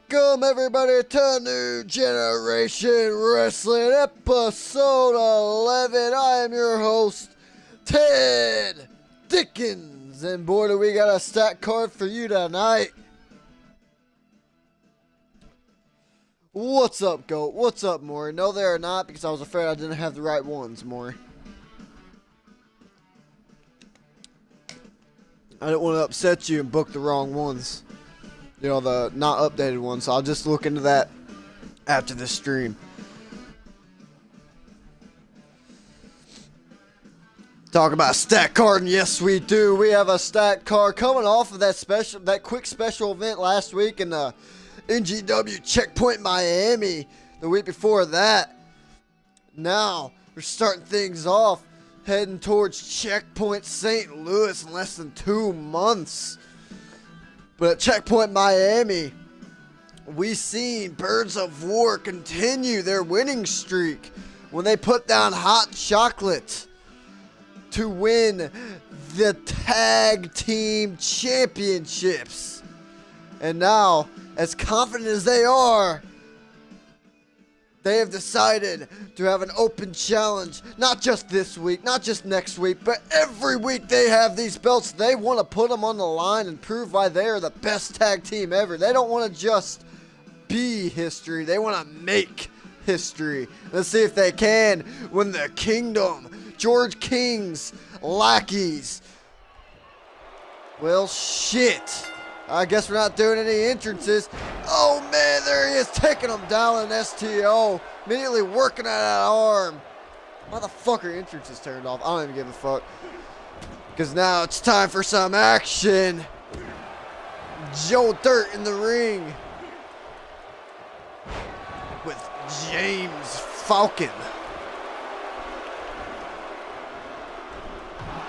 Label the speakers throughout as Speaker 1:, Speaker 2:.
Speaker 1: Welcome everybody to New Generation Wrestling episode 11. I am your host, Ted Dickens, and boy do we got a stat card for you tonight. What's up, Goat? What's up, Maury? No, they are not, because I was afraid I didn't have the right ones, Maury. I didn't want to upset you and book the wrong ones. You know, the not updated ones. So I'll just look into that after the stream. Talk about stat card, and yes we do. We have a stat card coming off of that quick special event last week in the NGW Checkpoint Miami the week before that. Now we're starting things off, heading towards Checkpoint St. Louis in less than 2 months. But at Checkpoint Miami, we seen Birds of War continue their winning streak when they put down Hot Chocolate to win the Tag Team Championships. And now, as confident as they are, they have decided to have an open challenge, not just this week, not just next week, but every week they have these belts. They want to put them on the line and prove why they are the best tag team ever. They don't want to just be history. They want to make history. Let's see if they can when the Kingdom, George King's lackeys. Well, shit. I guess we're not doing any entrances. Oh, man, there he is, taking him down in STO. Immediately working at that arm. Motherfucker, entrance is turned off. I don't even give a fuck. Because now it's time for some action. Joe Dirt in the ring with James Falcon.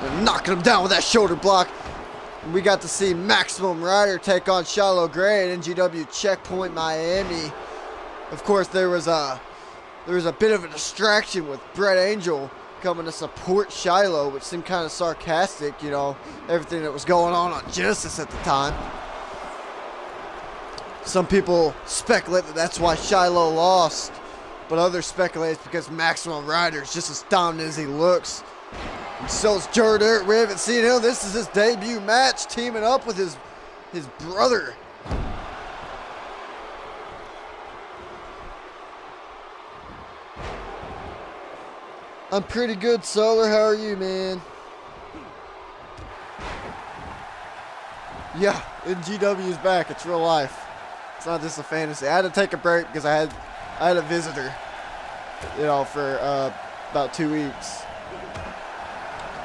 Speaker 1: They're knocking him down with that shoulder block. We got to see Maximum Rider take on Shiloh Gray at NGW Checkpoint Miami. Of course, there was a bit of a distraction with Brett Angel coming to support Shiloh, which seemed kind of sarcastic, you know, everything that was going on Genesis at the time. Some people speculate that that's why Shiloh lost, but others speculate it's because Maximum Rider is just as dominant as he looks. And so is Joe Dirt. We haven't seen him. This is his debut match, teaming up with his brother. I'm pretty good, Solar. How are you, man? Yeah, NGW is back. It's real life. It's not just a fantasy. I had to take a break because I had a visitor, you know, for about 2 weeks.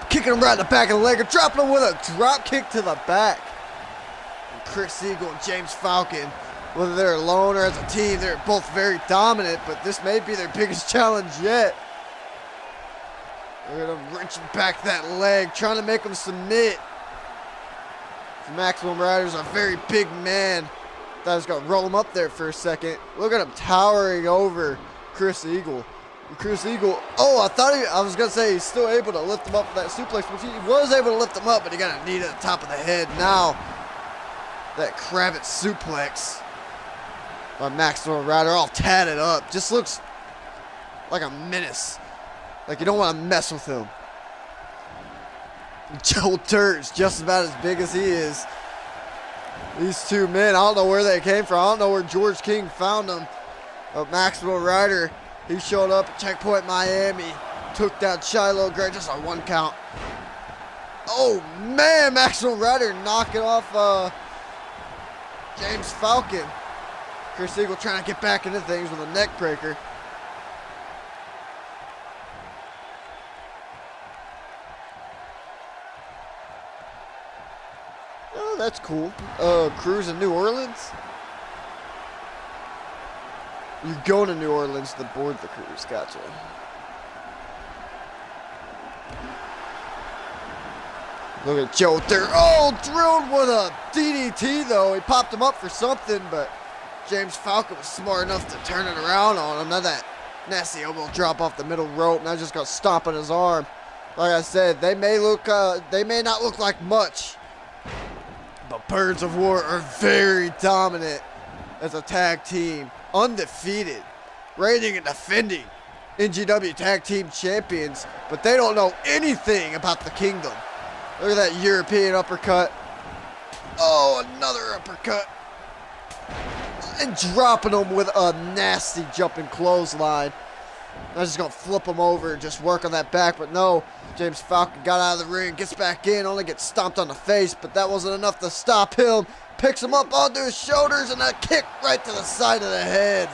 Speaker 1: Kicking him right in the back of the leg and dropping him with a drop kick to the back. And Chris Eagle and James Falcon, whether they're alone or as a team, they're both very dominant, but this may be their biggest challenge yet. They're going to wrench back that leg, trying to make him submit. Maximum Rider's a very big man. Thought I was going to roll him up there for a second. Look at him towering over Chris Eagle. Chris Eagle, I was going to say he's still able to lift him up for that suplex, but he was able to lift him up, but he got a knee to the top of the head. Now, that Kravitz suplex by Maximum Rider, all tatted up, just looks like a menace. Like you don't want to mess with him. Joe Dirt's just about as big as he is. These two men, I don't know where they came from. I don't know where George King found them. But Maximum Rider, he showed up at Checkpoint Miami, took down Shiloh Gray, just on 1 count. Oh man, Maximum Rider knocking off James Falcon. Chris Eagle trying to get back into things with a neck breaker. Oh, that's cool. Cruise in New Orleans? You're going to New Orleans to board the cruise. Gotcha. Look at Joe Dirt. Oh, drilled with a DDT, though. He popped him up for something, but James Falcon was smart enough to turn it around on him. Now that nasty elbow drop off the middle rope. Now just got stomp on his arm. Like I said, they may not look like much, but Birds of War are very dominant as a tag team, undefeated, reigning and defending NGW Tag Team Champions, but they don't know anything about the Kingdom. Look at that European uppercut. Oh, another uppercut. And dropping them with a nasty jumping clothesline. I was just going to flip him over and just work on that back, but no. James Falcon got out of the ring, gets back in, only gets stomped on the face, but that wasn't enough to stop him. Picks him up onto his shoulders and a kick right to the side of the head.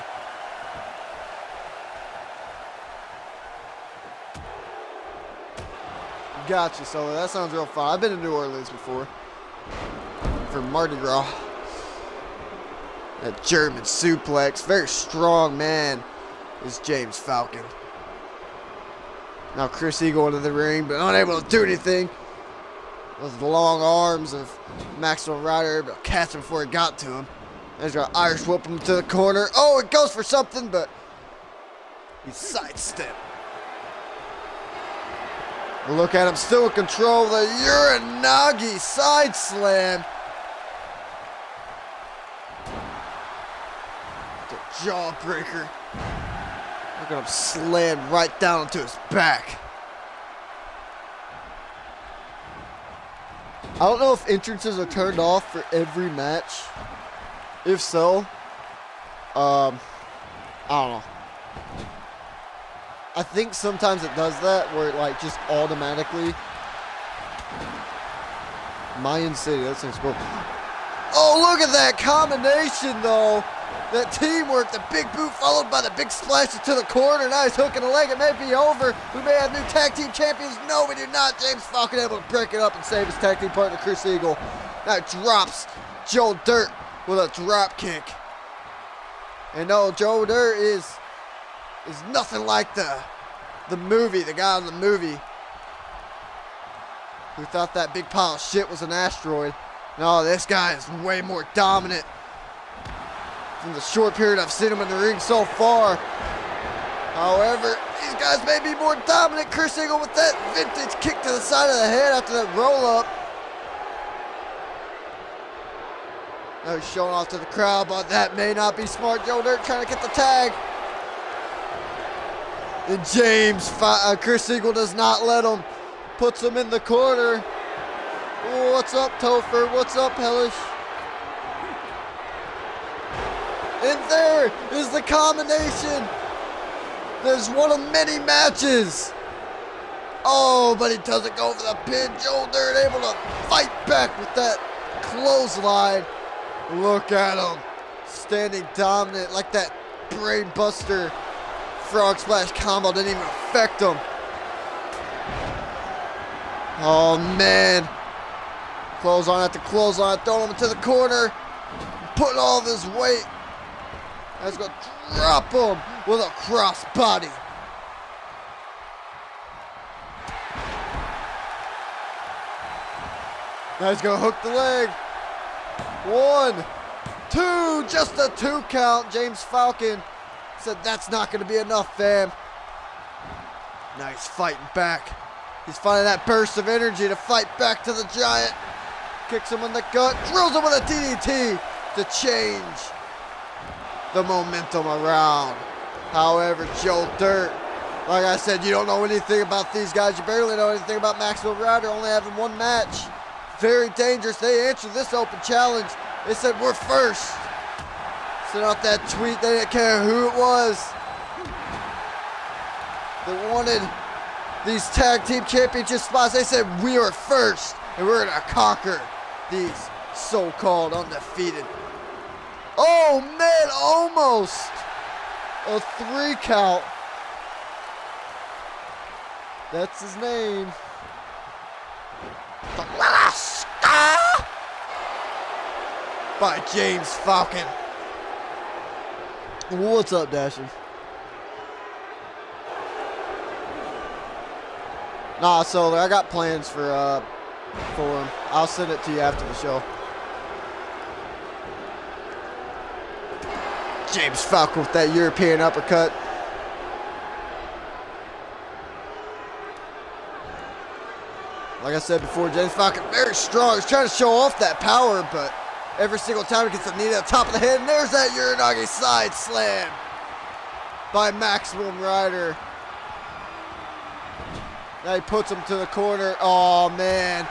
Speaker 1: Gotcha, so that sounds real fun. I've been to New Orleans before for Mardi Gras. That German suplex, very strong man is James Falcon. Now Chris Eagle into the ring, but unable to do anything. Those long arms of Maxwell Ryder, but catch him before he got to him. And he's gonna Irish whip him to the corner. Oh, it goes for something, but he's sidestepped. Look at him, still in control. The Uranagi side slam. The jawbreaker. Look at him slam right down onto his back. I don't know if entrances are turned off for every match. If so, I don't know. I think sometimes it does that where it like just automatically. Mayan City, that sounds cool. Oh, look at that combination though. That teamwork, the big boot followed by the big splash to the corner. Now he's hooking a leg. It may be over. We may have new tag team champions. No, we do not. James Falcon able to break it up and save his tag team partner, Chris Eagle. Now drops Joe Dirt with a drop kick. And no, Joe Dirt is nothing like the movie, the guy in the movie who thought that big pile of shit was an asteroid. No, this guy is way more dominant. From the short period I've seen him in the ring so far. However, these guys may be more dominant. Chris Eagle with that vintage kick to the side of the head after that roll up. Now he's showing off to the crowd, but that may not be smart. Joe Dirt trying to get the tag. And Chris Eagle does not let him. Puts him in the corner. Ooh, what's up, Topher? What's up, Hellish? And there is the combination. There's one of many matches. Oh, but he doesn't go for the pin. Joe Dirt able to fight back with that clothesline. Look at him. Standing dominant like that brain buster. Frog splash combo didn't even affect him. Oh, man. Clothesline after clothesline. Throwing him into the corner. Putting all of his weight. That's going to drop him with a cross body. Now he's going to hook the leg. 1, 2, just a 2 count. James Falcon said that's not going to be enough, fam. Now he's fighting back. He's finding that burst of energy to fight back to the giant. Kicks him in the gut, drills him with a DDT to change the momentum around. However, Joe Dirt, like I said, you don't know anything about these guys. You barely know anything about Maxwell Ryder, only having one match. Very dangerous. They answered this open challenge. They said, we're first. Sent out that tweet. They didn't care who it was. They wanted these tag team championship spots. They said, we are first, and we're going to conquer these so-called undefeated. Oh, man, almost a 3 count. That's his name. By James Falcon. What's up, Dasher? Nah, so I got plans for him. I'll send it to you after the show. James Falcon with that European uppercut. Like I said before, James Falcon very strong. He's trying to show off that power, but every single time he gets a knee to the top of the head. And there's that Uranage side slam by Maximum Rider. Now he puts him to the corner. Oh, man.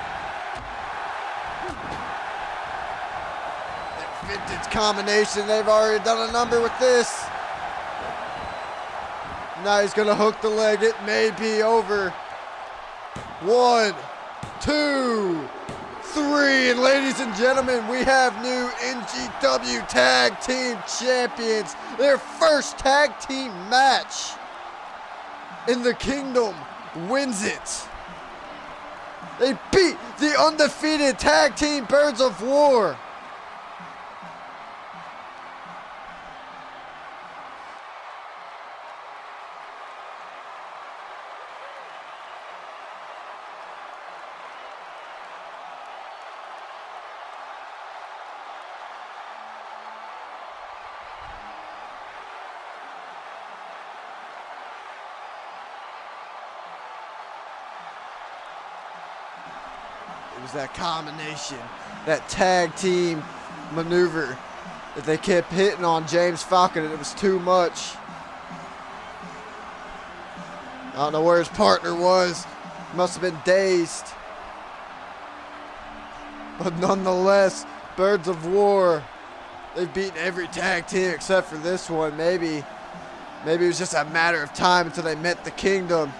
Speaker 1: That vintage combination. They've already done a number with this. Now he's going to hook the leg. It may be over. 1, 2, 3. And ladies and gentlemen, we have new NGW Tag Team Champions. Their first tag team match in the Kingdom wins it. They beat the undefeated tag team Birds of War. It was that combination, that tag team maneuver that they kept hitting on James Falcon, and it was too much. I don't know where his partner was. Must have been dazed. But nonetheless, Birds of War, they've beaten every tag team except for this one. Maybe it was just a matter of time until they met the Kingdom.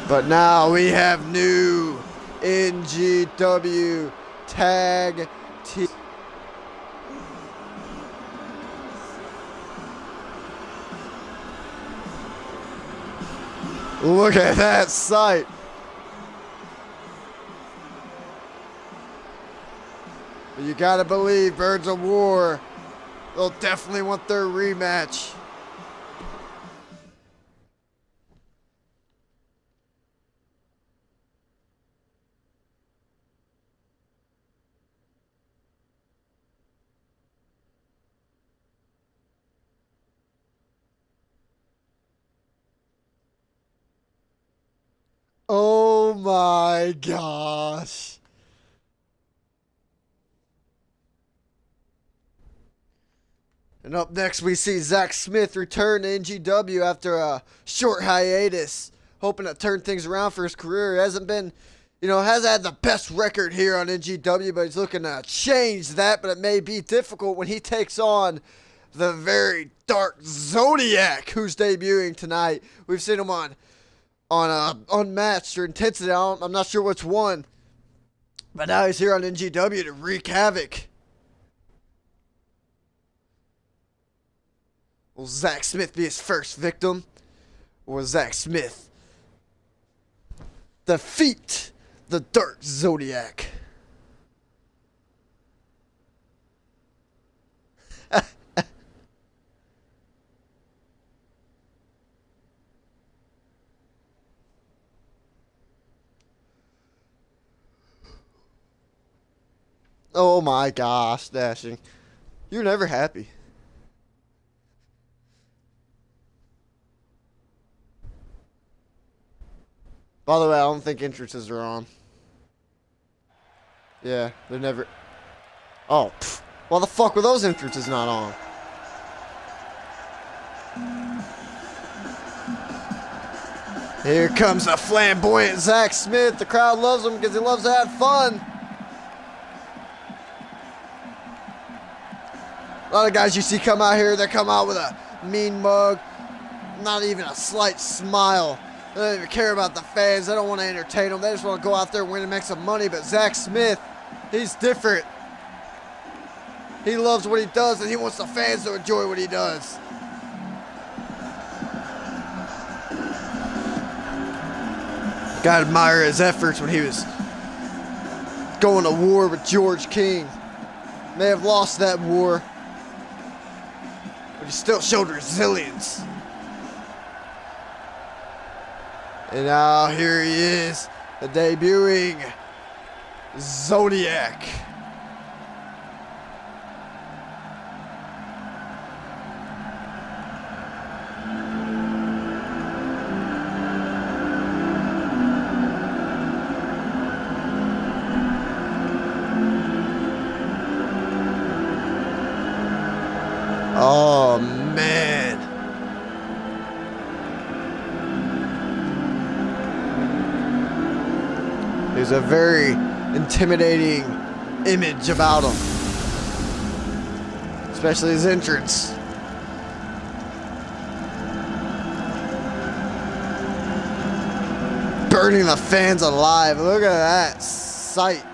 Speaker 1: But now we have new NGW Tag Team. Look at that sight. But you gotta believe Birds of War, they'll definitely want their rematch. Oh my gosh. And up next we see Zach Smith return to NGW after a short hiatus, hoping to turn things around for his career. He hasn't been, hasn't had the best record here on NGW, but he's looking to change that, but it may be difficult when he takes on the very dark Zodiac, who's debuting tonight. We've seen him on Unmatched or Intensity. I'm not sure which one. But now he's here on NGW to wreak havoc. Will Zach Smith be his first victim? Or will Zach Smith defeat the Dark Zodiac? Oh my gosh, Dashing. You're never happy. By the way, I don't think entrances are on. Yeah, they're never... Oh, pfft. Why the fuck were those entrances not on? Here comes the flamboyant Zach Smith. The crowd loves him because he loves to have fun. A lot of guys you see come out here, they come out with a mean mug, not even a slight smile. They don't even care about the fans. They don't want to entertain them. They just want to go out there, win, and make some money. But Zach Smith, he's different. He loves what he does, and he wants the fans to enjoy what he does. Gotta admire his efforts when he was going to war with George King. May have lost that war, but he still showed resilience. And now here he is, the debuting Zodiac. There's a very intimidating image about him, especially his entrance. Burning the fans alive. Look at that sight.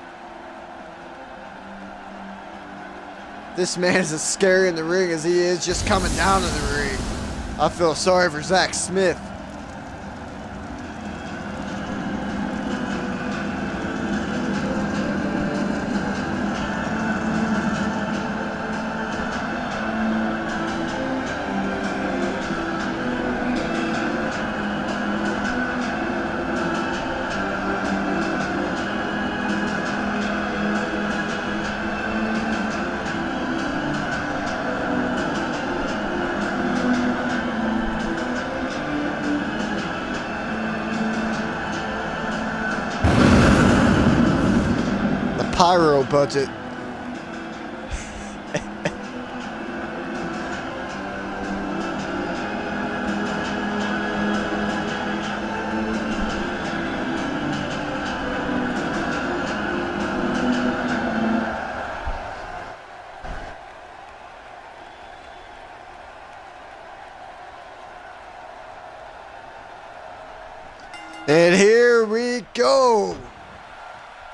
Speaker 1: This man is as scary in the ring as he is just coming down to the ring. I feel sorry for Zach Smith. Pyro budget. And here we go.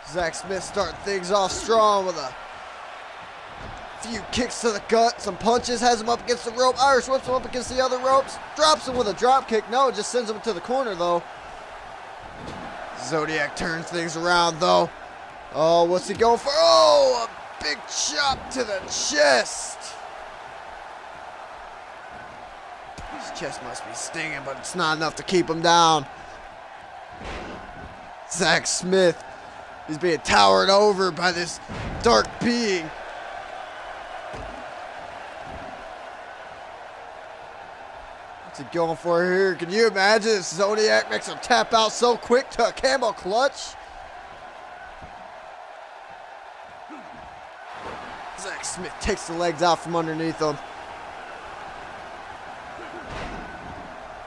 Speaker 1: Zach Smith starting things off strong with a few kicks to the gut, some punches, has him up against the rope. Irish whips him up against the other ropes, drops him with a drop kick. No, just sends him to the corner though. Zodiac turns things around though. Oh, what's he going for? Oh, a big chop to the chest. His chest must be stinging, but it's not enough to keep him down. Zach Smith, he's being towered over by this dark being. What's he going for here? Can you imagine if Zodiac makes him tap out so quick to a camel clutch? Zach Smith takes the legs out from underneath him.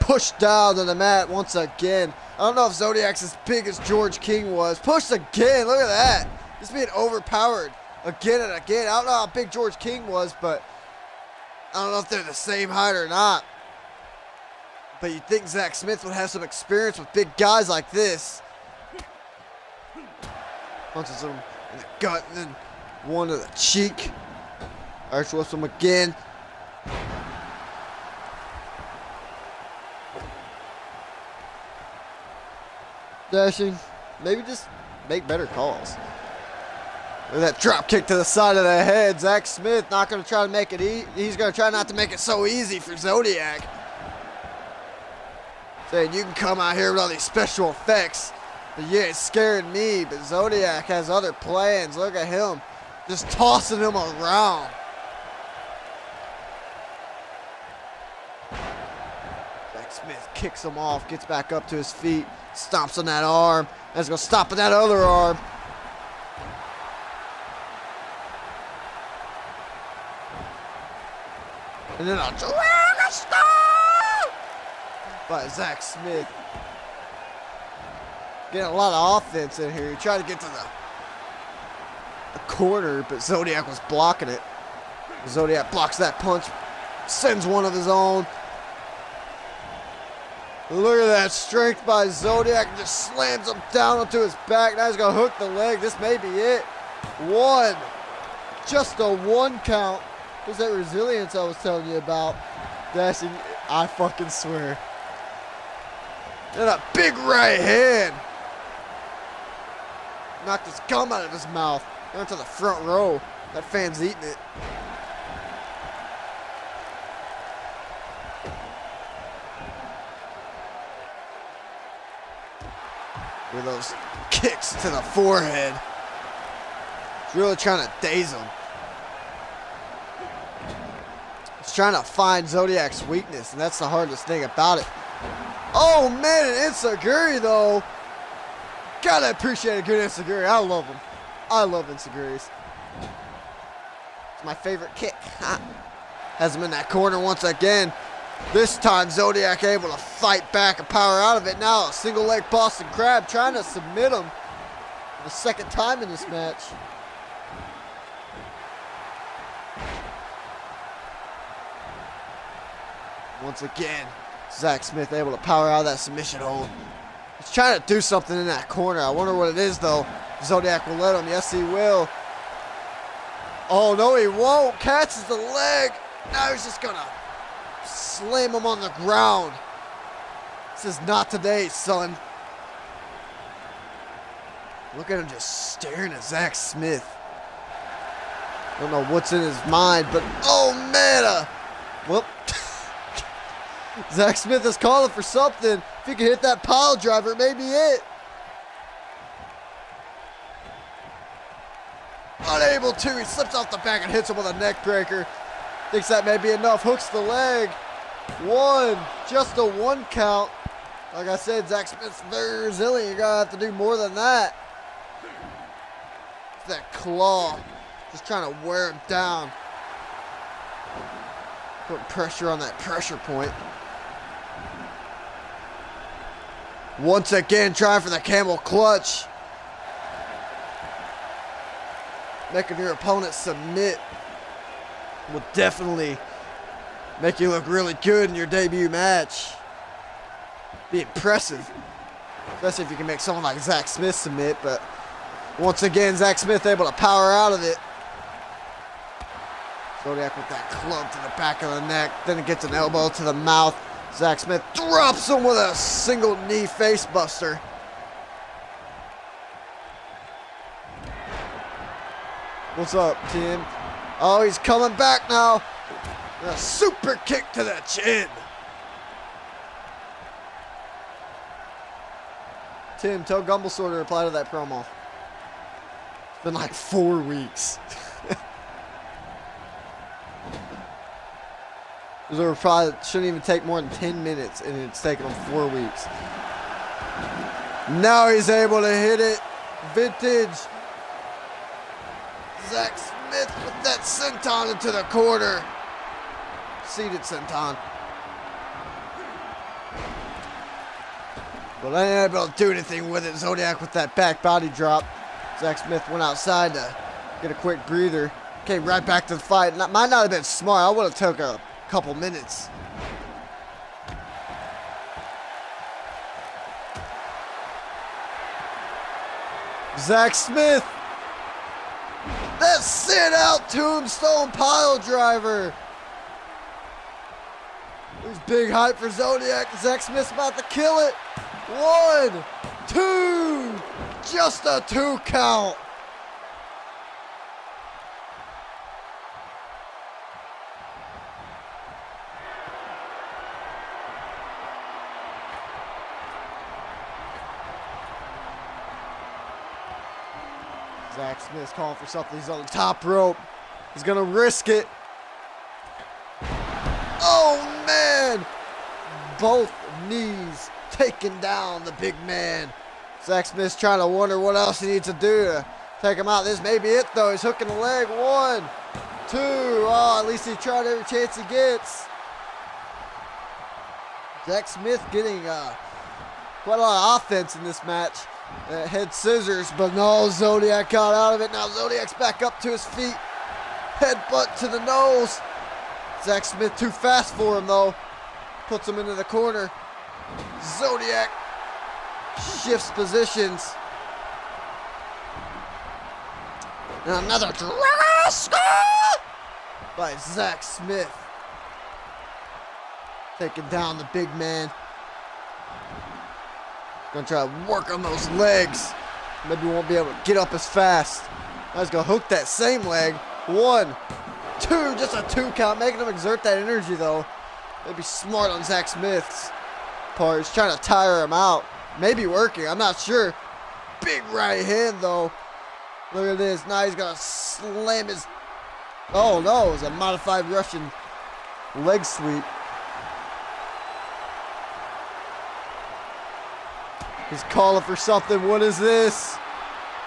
Speaker 1: Pushed down to the mat once again. I don't know if Zodiac's as big as George King was. Pushed again. Look at that. He's being overpowered again and again. I don't know how big George King was, but I don't know if they're the same height or not. But you'd think Zach Smith would have some experience with big guys like this. Punches him in the gut and then one to the cheek. Irish whips him again. Dashing. Maybe just make better calls. Look at that drop kick to the side of the head. Zach Smith not going to try to make it easy. He's going to try not to make it so easy for Zodiac. Saying you can come out here with all these special effects, but you ain't scaring me. But Zodiac has other plans. Look at him just tossing him around. Zach Smith kicks him off, gets back up to his feet. Stomps on that arm. That's going to stop on that other arm. And then a Dragon Star by Zach Smith. Getting a lot of offense in here. He tried to get to the corner, but Zodiac was blocking it. Zodiac blocks that punch. Sends one of his own. Look at that strength by Zodiac. Just slams him down onto his back. Now he's going to hook the leg. This may be it. One. Just a one count. There's that resilience I was telling you about. Dashing. I fucking swear. And a big right hand. Knocked his gum out of his mouth. Down to the front row. That fan's eating it. With those kicks to the forehead. He's really trying to daze him. He's trying to find Zodiac's weakness, and that's the hardest thing about it. Oh man, an enziguri though. Gotta appreciate a good enziguri. I love them. I love enzigiris. It's my favorite kick. Has him in that corner once again. This time Zodiac able to fight back and power out of it. Now a single leg Boston Crab trying to submit him. for the second time in this match. Once again, Zach Smith able to power out of that submission hold. He's trying to do something in that corner. I wonder what it is, though. Zodiac will let him. Yes, he will. Oh, no, he won't. Catches the leg. Now he's just going to slam him on the ground. This is not today, son. Look at him just staring at Zach Smith. I don't know what's in his mind, but oh, man. Well, Zach Smith is calling for something. If he can hit that pile driver, it may be it. Unable to. He slips off the back and hits him with a neck breaker. Thinks that may be enough. Hooks the leg. One. Just a one count. Like I said, Zach Smith's very resilient. You're going to have to do more than that. That claw. Just trying to wear him down. Putting pressure on that pressure point. Once again, trying for the camel clutch. Making your opponent submit will definitely make you look really good in your debut match. Be impressive. Especially if you can make someone like Zach Smith submit, but once again, Zach Smith able to power out of it. Zodiac with that club to the back of the neck. Then it gets an elbow to the mouth. Zach Smith drops him with a single knee face buster. What's up, Tim? Oh, he's coming back now. A super kick to the chin. Tim, tell Gumblesaw to reply to that promo. It's been like 4 weeks. It probably shouldn't even take more than 10 minutes, and it's taken him 4 weeks. Now he's able to hit it. Vintage. Zach Smith with that senton into the corner. Seated senton. But I ain't able to do anything with it. Zodiac with that back body drop. Zach Smith went outside to get a quick breather. Came right back to the fight. Might not have been smart. I would have took a couple minutes. Zach Smith. That sit out tombstone pile driver. There's big hype for Zodiac. Zach Smith's about to kill it. 1, 2. Just a 2 count. Zach Smith's calling for something. He's on the top rope. He's going to risk it. Oh, man. Both knees taking down the big man. Zach Smith's trying to wonder what else he needs to do to take him out. This may be it, though. He's hooking the leg. 1, 2. Oh, at least he tried every chance he gets. Zach Smith getting quite a lot of offense in this match. Head scissors, but no, Zodiac got out of it. Now Zodiac's back up to his feet. Headbutt to the nose. Zach Smith too fast for him, though. Puts him into the corner. Zodiac shifts positions. And another Draska by Zach Smith. Taking down the big man. Gonna try to work on those legs. Maybe won't be able to get up as fast. Now he's gonna hook that same leg. 1, 2, just a 2 count. Making him exert that energy, though. Maybe smart on Zach Smith's part. He's trying to tire him out. Maybe working, I'm not sure. Big right hand, though. Look at this. Now he's gonna slam his... Oh, no. It was a modified Russian leg sweep. He's calling for something. What is this?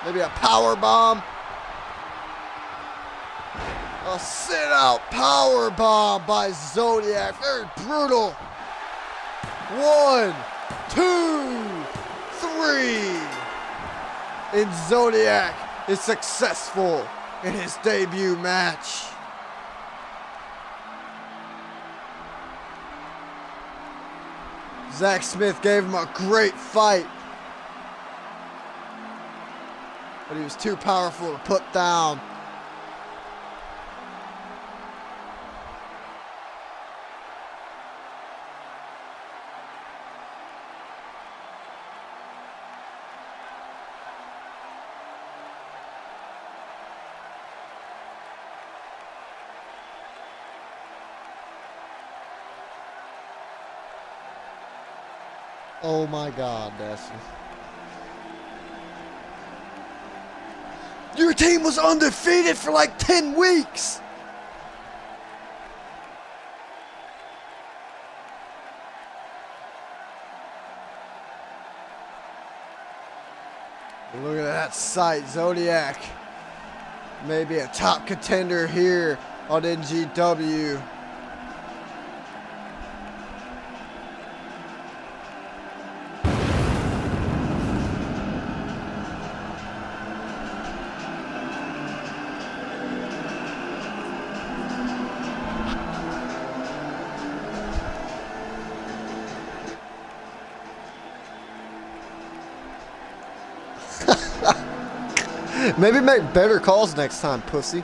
Speaker 1: Maybe a power bomb. A sit-out power bomb by Zodiac. Very brutal. 1, 2, 3. And Zodiac is successful in his debut match. Zach Smith gave him a great fight, but he was too powerful to put down. Oh my God, Dustin. Your team was undefeated for like 10 weeks. Look at that sight, Zodiac. Maybe a top contender here on NGW. Maybe make better calls next time, pussy.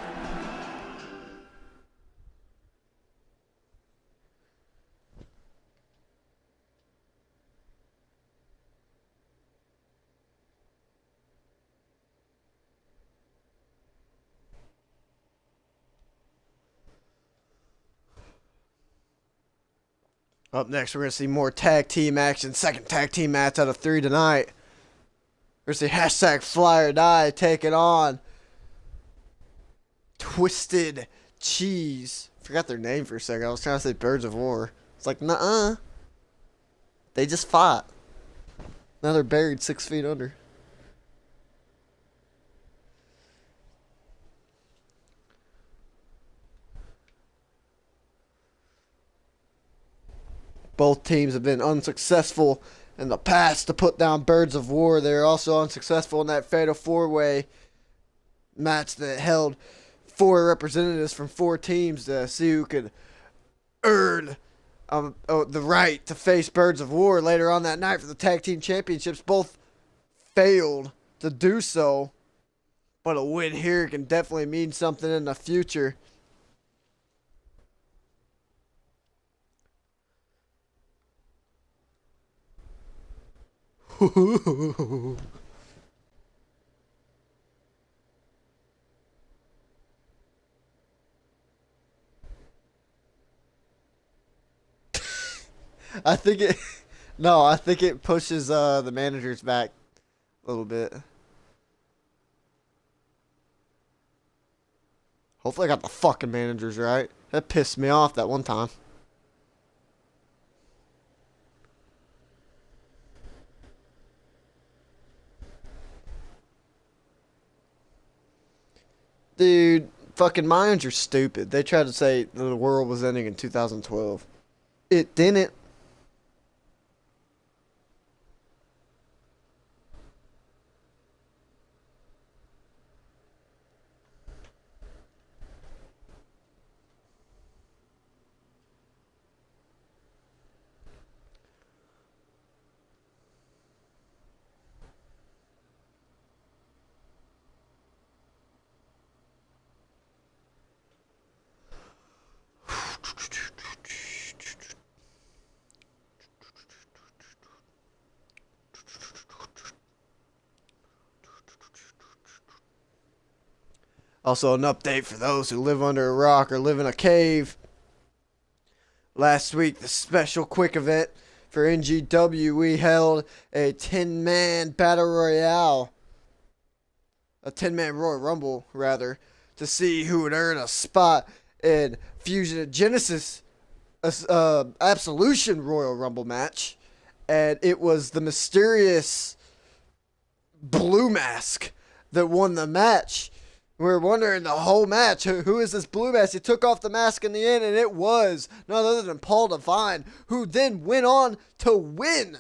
Speaker 1: Up next, we're going to see more tag team action. Second tag team match out of 3 tonight. We're going to see hashtag Fly or Die taking on Twisted Cheese. Forgot their name for a second. I was trying to say Birds of War. It's like, nuh-uh. They just fought. Now they're buried 6 feet under. Both teams have been unsuccessful in the past to put down Birds of War. They're also unsuccessful in that Fatal 4-Way match that held 4 representatives from 4 teams to see who could earn the right to face Birds of War later on that night for the Tag Team Championships. Both failed to do so, but a win here can definitely mean something in the future. I think it pushes the managers back a little bit. Hopefully I got the fucking managers right. That pissed me off that one time. Dude, fucking managers stupid. They tried to say the world was ending in 2012. It didn't. Also, an update for those who live under a rock or live in a cave. Last week, the special quick event for NGW, we held a 10-man battle royale. A 10-man Royal Rumble, rather, to see who would earn a spot in Fusion Genesis Absolution Royal Rumble match. And it was the mysterious Blue Mask that won the match. We were wondering the whole match, who is this Blue Mask? He took off the mask in the end, and it was none other than Paul Devine, who then went on to win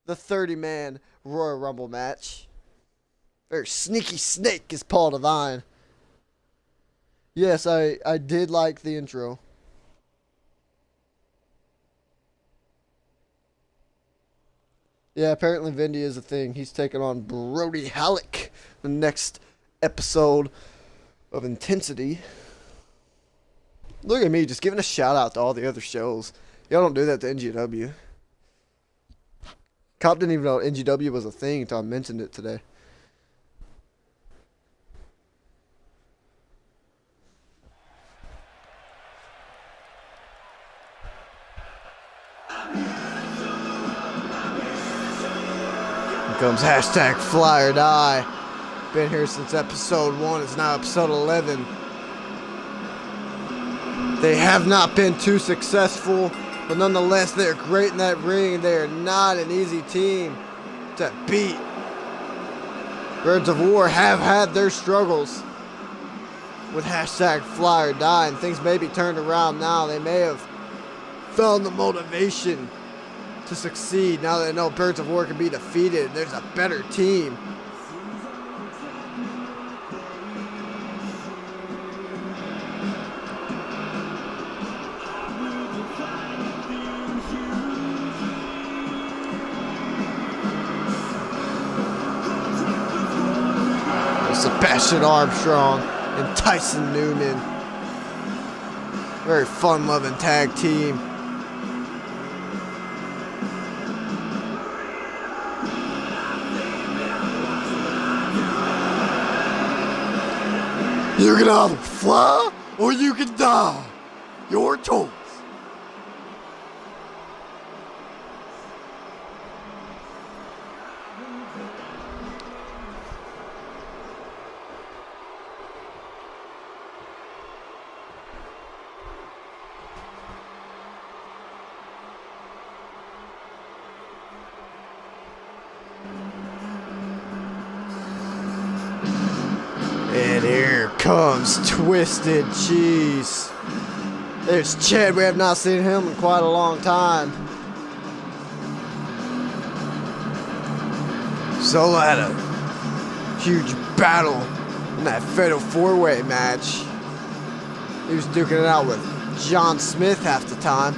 Speaker 1: the 30-man Royal Rumble match. Very sneaky snake is Paul Devine. Yes, I did like the intro. Yeah, apparently Vindy is a thing. He's taking on Brody Halleck the next episode of Intensity. Look at me, just giving a shout out to all the other shows. Y'all don't do that to NGW. Cop didn't even know NGW was a thing until I mentioned it today. Comes hashtag fly or die. Been here since episode 1. It's now episode 11. They have not been too successful, but nonetheless, they're great in that ring. They are not an easy team to beat. Birds of War have had their struggles with hashtag fly or die, and things may be turned around now. They may have found the motivation to succeed now that they know Birds of War can be defeated. There's a better team. Sebastian Armstrong and Tyson Newman. Very fun-loving tag team. You can either fly or you can die. Your choice. And here comes Twisted Cheese. There's Chad. We have not seen him in quite a long time. Solo had a huge battle in that Fatal 4-Way match. He was duking it out with John Smith half the time.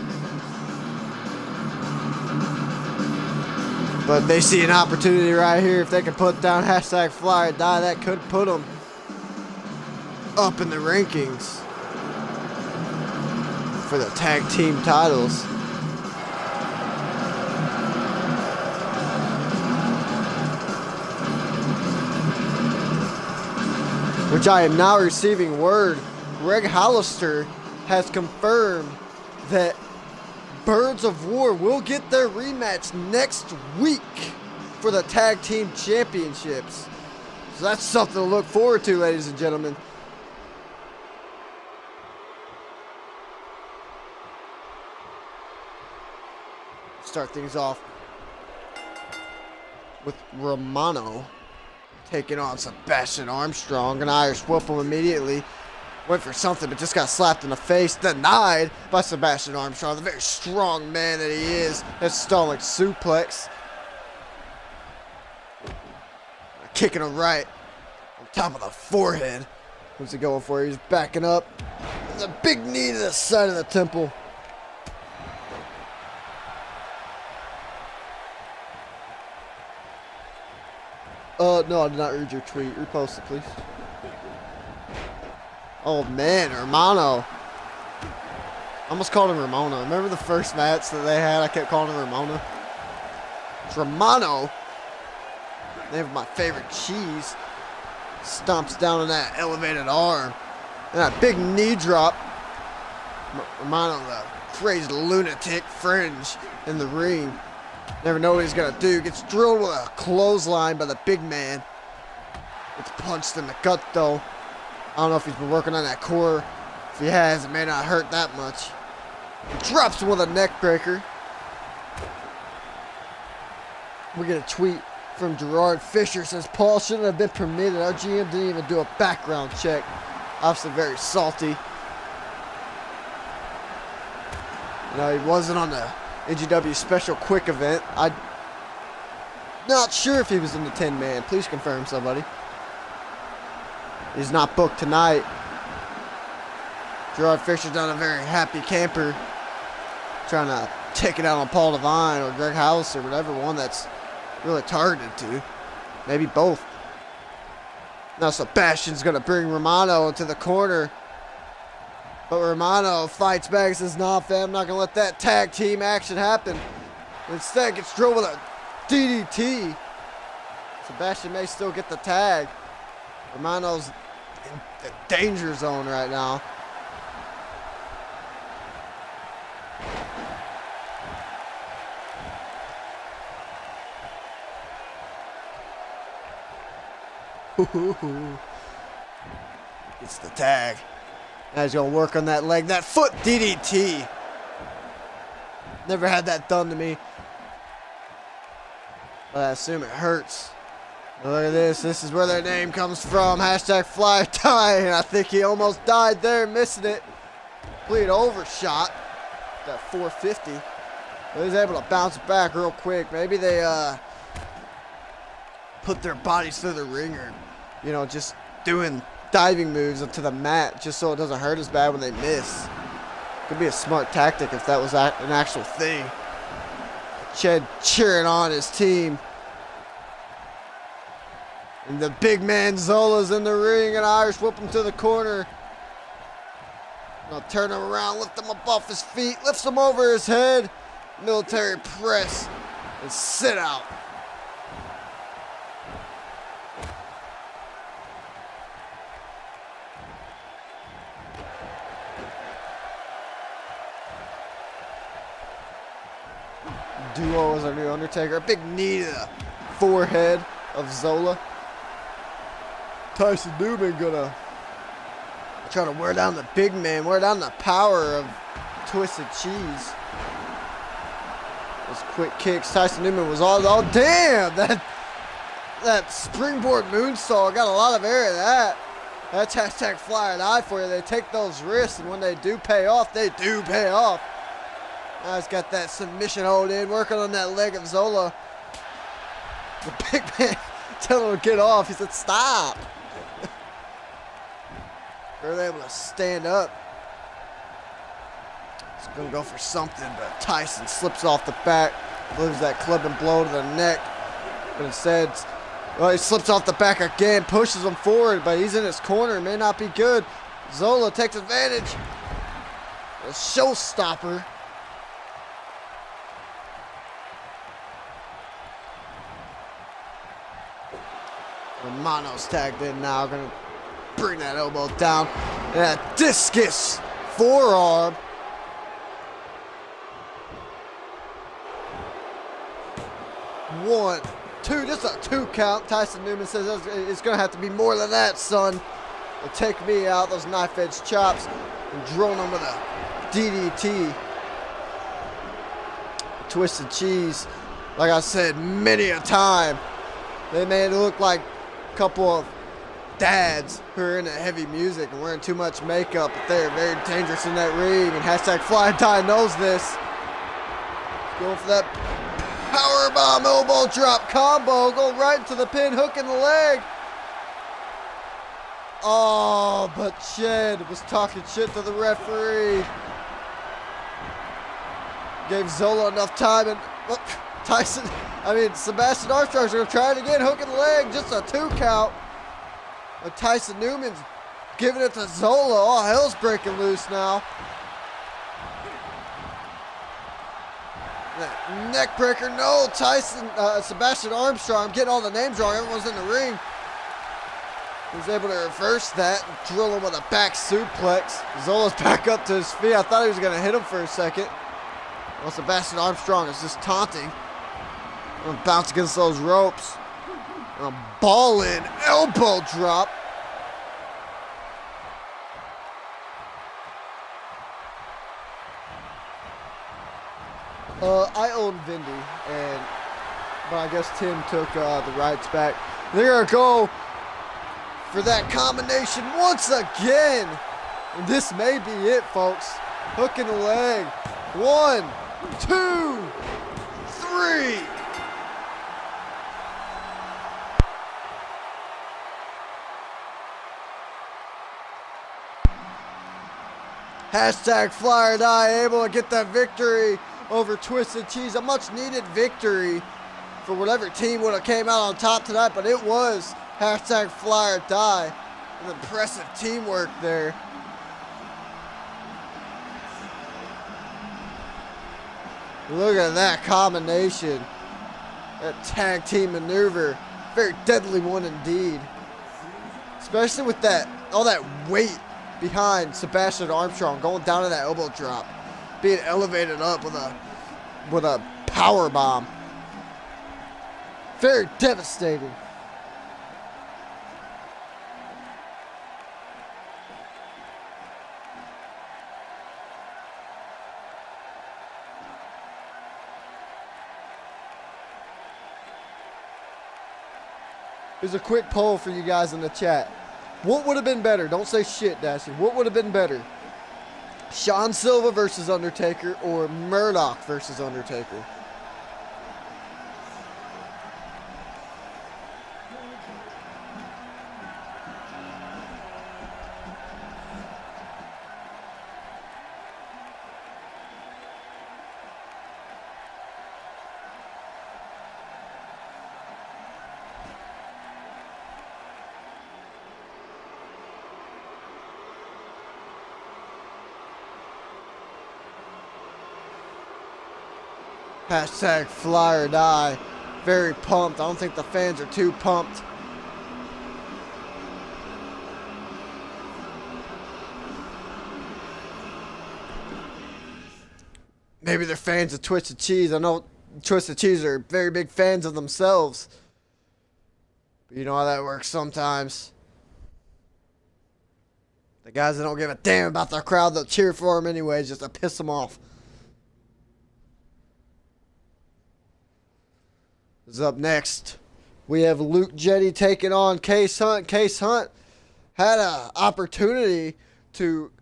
Speaker 1: But they see an opportunity right here. If they can put down hashtag fly or die, that could put them up in the rankings for the tag team titles. Which I am now receiving word. Greg Hollister has confirmed that Birds of War will get their rematch next week for the tag team championships. So that's something to look forward to, ladies and gentlemen. Start things off with Romano taking on Sebastian Armstrong. An Irish whoop him immediately. Went for something, but just got slapped in the face. Denied by Sebastian Armstrong, the very strong man that he is. That's stalling suplex. Kicking him right on top of the forehead. What's he going for? He's backing up. There's a big knee to the side of the temple. No, I did not read your tweet. Repost it, please. Oh, man, Romano. I almost called him Ramona. Remember the first match that they had? I kept calling him Ramona. It's Romano. Name of my favorite cheese. Stomps down on that elevated arm. And that big knee drop. Romano, the crazy lunatic fringe in the ring. Never know what he's going to do. Gets drilled with a clothesline by the big man. Gets punched in the gut, though. I don't know if he's been working on that core. If he has, it may not hurt that much. He drops him with a neck breaker. We get a tweet from Gerard Fisher. Says, Paul shouldn't have been permitted. Our GM didn't even do a background check. Obviously very salty. You know, he wasn't on the NGW special quick event. I'm not sure if he was in the 10-man. Please confirm, somebody. He's not booked tonight. Gerard Fisher's not a very happy camper. Trying to take it out on Paul Devine or Greg House or whatever one that's really targeted to. Maybe both. Now Sebastian's going to bring Romano into the corner. But Romano fights back and says, nah, fam, I'm not going to let that tag team action happen. Instead, gets drilled with a DDT. Sebastian may still get the tag. Romano's in the danger zone right now. It's the tag. Now he's going to work on that leg. That foot DDT. Never had that done to me. But I assume it hurts. Look at this. This is where their name comes from. Hashtag fly tie. And I think he almost died there, missing it. Complete overshot. That 450. But he's able to bounce back real quick. Maybe they put their bodies through the ringer. You know, just doing diving moves into the mat just so it doesn't hurt as bad when they miss. Could be a smart tactic if that was an actual thing. Ched cheering on his team. And the big man Zola's in the ring, and Irish whip him to the corner. I'll turn him around, lift him up off his feet, lifts him over his head. Military press and sit out. Duo as our new Undertaker. A big knee to the forehead of Zola. Tyson Newman gonna try to wear down the big man, wear down the power of Twisted Cheese. Those quick kicks. Tyson Newman was all damn! That springboard moonsault, got a lot of air of that. That's hashtag fly and eye for you. They take those risks, and when they do pay off, they do pay off. Now he's got that submission hold in, working on that leg of Zola. The big man telling him to get off. He said, stop. They're able to stand up. He's going to go for something, but Tyson slips off the back, delivers that clubbing blow to the neck. But instead, well, he slips off the back again, pushes him forward, but he's in his corner. It may not be good. Zola takes advantage. A showstopper. Romano's tagged in now, gonna bring that elbow down. And a discus forearm. One, two, just a 2 count. Tyson Newman says it's gonna have to be more than that, son. They'll take me out, those knife edge chops, and drone them with a DDT. Twisted Cheese, like I said many a time, they made it look like a couple of dads who are into heavy music and wearing too much makeup, but they're very dangerous in that ring, and hashtag Fly Tie knows this. Going for that powerbomb elbow drop combo, go right into the pin, hook in the leg. Oh, but Ched was talking shit to the referee. Gave Zola enough time, and Sebastian Armstrong's gonna try it again, hook in the leg, just a 2 count. But Tyson Newman's giving it to Zola. All hell's breaking loose now. That neck breaker, no. Sebastian Armstrong, I'm getting all the names wrong. Everyone's in the ring. He was able to reverse that and drill him with a back suplex. Zola's back up to his feet. I thought he was going to hit him for a second. Well, Sebastian Armstrong is just taunting. I'm gonna bounce against those ropes. A ball in, elbow drop. I own Vindy, but I guess Tim took the rights back. They're gonna go for that combination once again. And this may be it, folks. Hook in the leg. 1, 2, 3. Hashtag Fly or Die able to get that victory over Twisted Cheese. A much needed victory for whatever team would have came out on top tonight, but it was hashtag Fly or Die. An impressive teamwork there. Look at that combination. That tag team maneuver. Very deadly one indeed. Especially with that, all that weight behind Sebastian Armstrong going down to that elbow drop. Being elevated up with a power bomb. Very devastating. Here's a quick poll for you guys in the chat. What would have been better? Don't say shit, Dasher. What would have been better? Shawn Silva versus Undertaker or Murdoch versus Undertaker? Hashtag Fly or Die. Very pumped. I don't think the fans are too pumped. Maybe they're fans of Twisted Cheese. I know Twisted Cheese are very big fans of themselves. But you know how that works sometimes. The guys that don't give a damn about their crowd, they'll cheer for them anyways just to piss them off. Up next, we have Luke Jetty taking on Case Hunt. Case Hunt had an opportunity to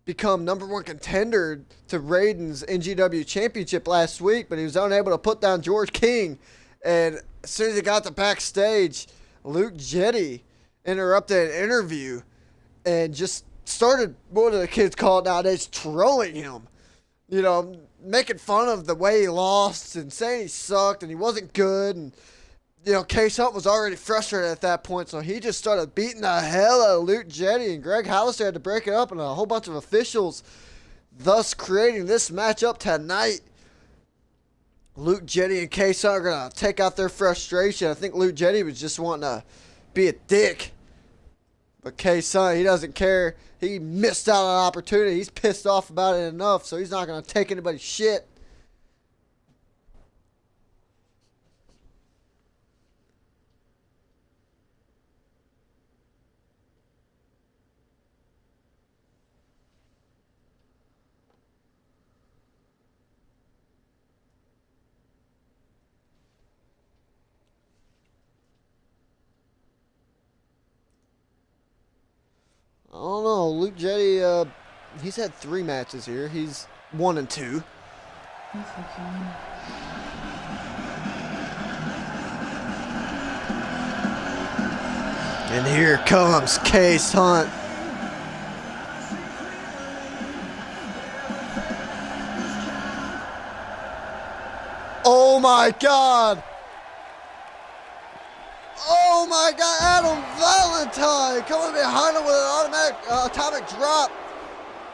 Speaker 1: become #1 contender to Raiden's NGW championship last week, but he was unable to put down George King. And as soon as he got to backstage, Luke Jetty interrupted an interview and just started, what do the kids call it nowadays, trolling him. You know, making fun of the way he lost and saying he sucked and he wasn't good. And, you know, Case Hunt was already frustrated at that point, so he just started beating the hell out of Luke Jetty. And Greg Hollister had to break it up, and a whole bunch of officials, thus creating this matchup tonight. Luke Jetty and Case Hunt are going to take out their frustration. I think Luke Jetty was just wanting to be a dick. But Case Hunt, he doesn't care. He missed out on an opportunity. He's pissed off about it enough, so he's not going to take anybody's shit. I don't know. Luke Jetty, he's had 3 matches here. He's 1-2. And here comes Case Hunt. Oh my God. Oh my God, Adam Valentine coming behind him with an automatic atomic drop.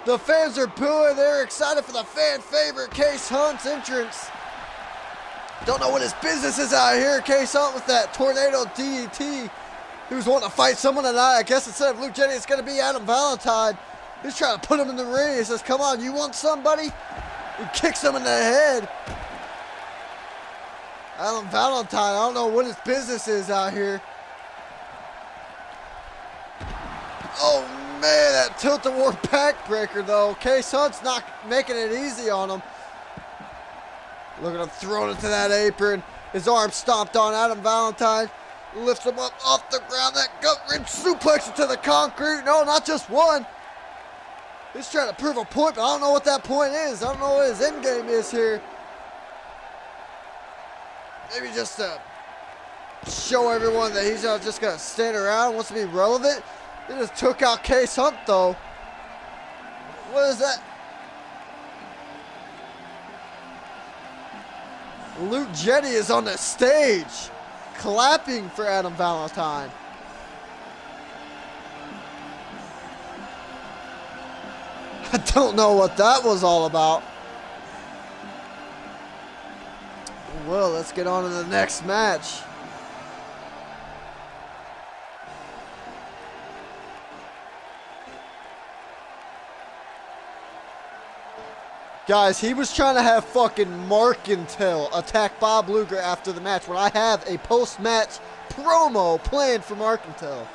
Speaker 1: The fans are booing. They're excited for the fan favorite Case Hunt's entrance. Don't know what his business is out here. Case Hunt with that tornado DDT. He was wanting to fight someone tonight. I guess instead of Luke Jetty, it's going to be Adam Valentine. He's trying to put him in the ring. He says, come on, you want somebody? He kicks him in the head. Adam Valentine, I don't know what his business is out here. Oh man, that tilt-a-war backbreaker though. Case Hunt's not making it easy on him. Look at him throwing it to that apron. His arm stomped on. Adam Valentine lifts him up off the ground. That gut-wrench suplex into the concrete. No, not just one. He's trying to prove a point, but I don't know what that point is. I don't know what his end game is here. Maybe just to show everyone that he's not just going to stand around and wants to be relevant. He just took out Case Hunt, though. What is that? Luke Jetty is on the stage, clapping for Adam Valentine. I don't know what that was all about. Well, let's get on to the next match. Guys, he was trying to have fucking Markintel attack Bob Luger after the match when I have a post-match promo planned for Markintel.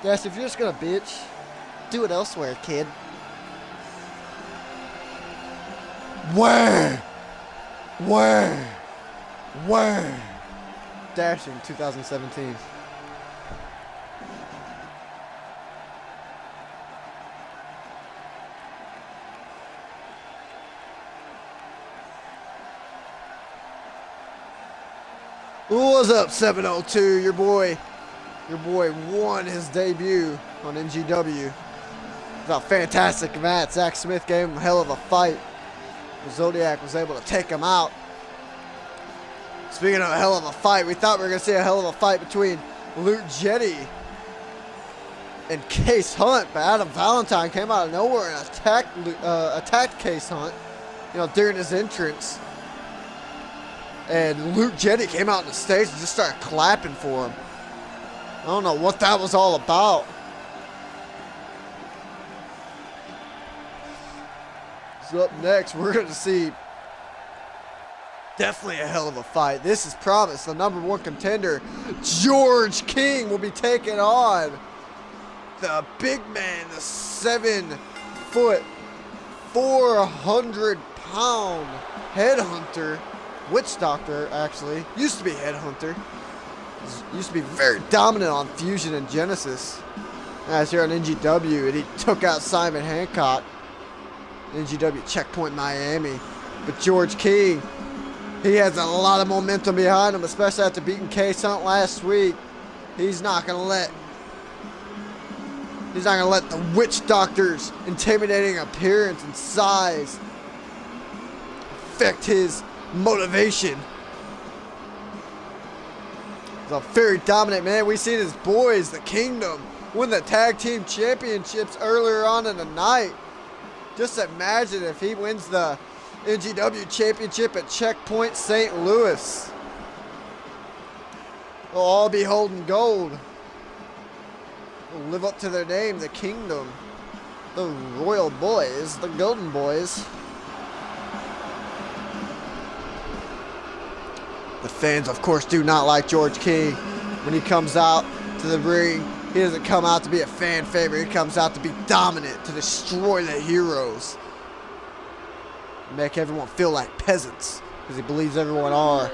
Speaker 1: Guys, if you're just gonna bitch, do it elsewhere, kid. Where? Dashing 2017. What's up, 702? Your boy won his debut on NGW. It was a fantastic match. Zach Smith gave him a hell of a fight. Zodiac was able to take him out. Speaking of a hell of a fight, we thought we were going to see a hell of a fight between Luke Jetty and Case Hunt, but Adam Valentine came out of nowhere and attacked Case Hunt, during his entrance. And Luke Jetty came out on the stage and just started clapping for him. I don't know what that was all about. So up next, we're going to see definitely a hell of a fight. This is promised. The #1 contender, George King, will be taking on the big man, the 7-foot, 400-pound headhunter. Witch Doctor, actually. Used to be Headhunter. Used to be very dominant on Fusion and Genesis. As here on NGW, and he took out Simon Hancock. NGW Checkpoint Miami. But George King, he has a lot of momentum behind him, especially after beating Case Hunt last week. He's not gonna let the Witch Doctor's intimidating appearance and size affect his motivation. He's a very dominant man. We've seen his boys, the Kingdom, win the tag team championships earlier on in the night. Just imagine if he wins the NGW championship at Checkpoint St. Louis. They'll all be holding gold. They'll live up to their name, the Kingdom. The Royal Boys, the Golden Boys. The fans, of course, do not like George King. When he comes out to the ring, he doesn't come out to be a fan favorite. He comes out to be dominant, to destroy the heroes. Make everyone feel like peasants, because he believes everyone are.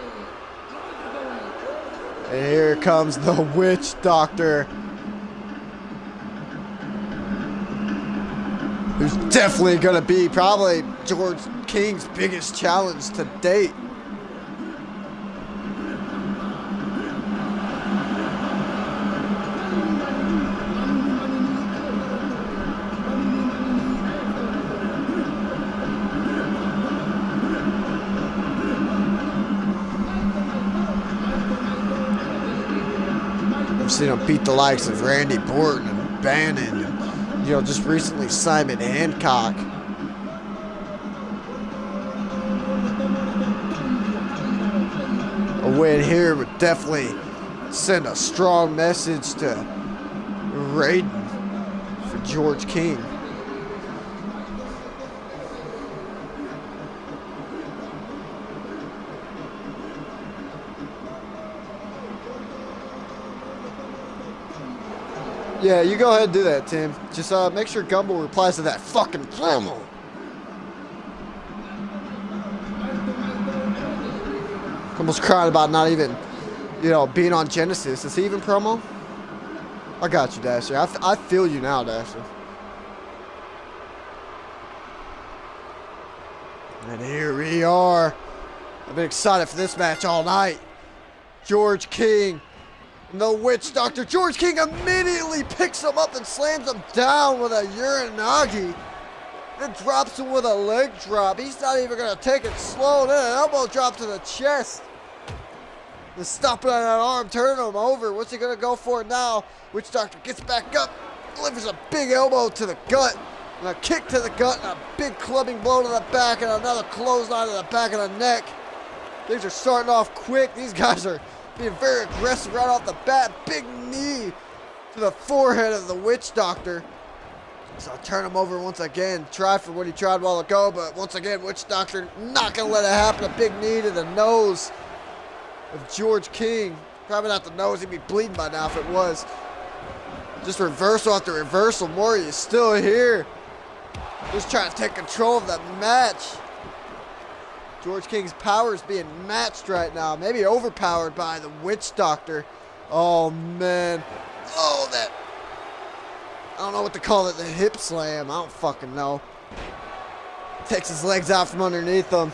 Speaker 1: And here comes the Witch Doctor, who's definitely going to be probably George King's biggest challenge to date. Seen him beat the likes of Randy Orton and Bannon and, just recently Simon Hancock. A win here would definitely send a strong message to Raiden for George King. Yeah, you go ahead and do that, Tim. Just make sure Gumbo replies to that fucking promo. Gumbo's crying about not even, being on Genesis. Is he even promo? I got you, Dasher. I feel you now, Dasher. And here we are. I've been excited for this match all night. George King. The Witch Doctor. George King immediately picks him up and slams him down with a Uranagi. Then drops him with a leg drop. He's not even going to take it slow. Then an elbow drop to the chest. Then stomping on that arm, turning him over. What's he going to go for now? Witch Doctor gets back up, delivers a big elbow to the gut, and a kick to the gut, and a big clubbing blow to the back, and another clothesline to the back of the neck. Things are starting off quick. These guys are being very aggressive right off the bat. Big knee to the forehead of the Witch Doctor. So I'll turn him over once again. Try for what he tried a while ago, but once again, Witch Doctor not going to let it happen. A big knee to the nose of George King. Probably not the nose. He'd be bleeding by now if it was. Just reversal after reversal. Maury is still here. Just trying to take control of the match. George King's power is being matched right now. Maybe overpowered by the Witch Doctor. Oh, man. Oh, that... I don't know what to call it. The hip slam. I don't fucking know. Takes his legs out from underneath him.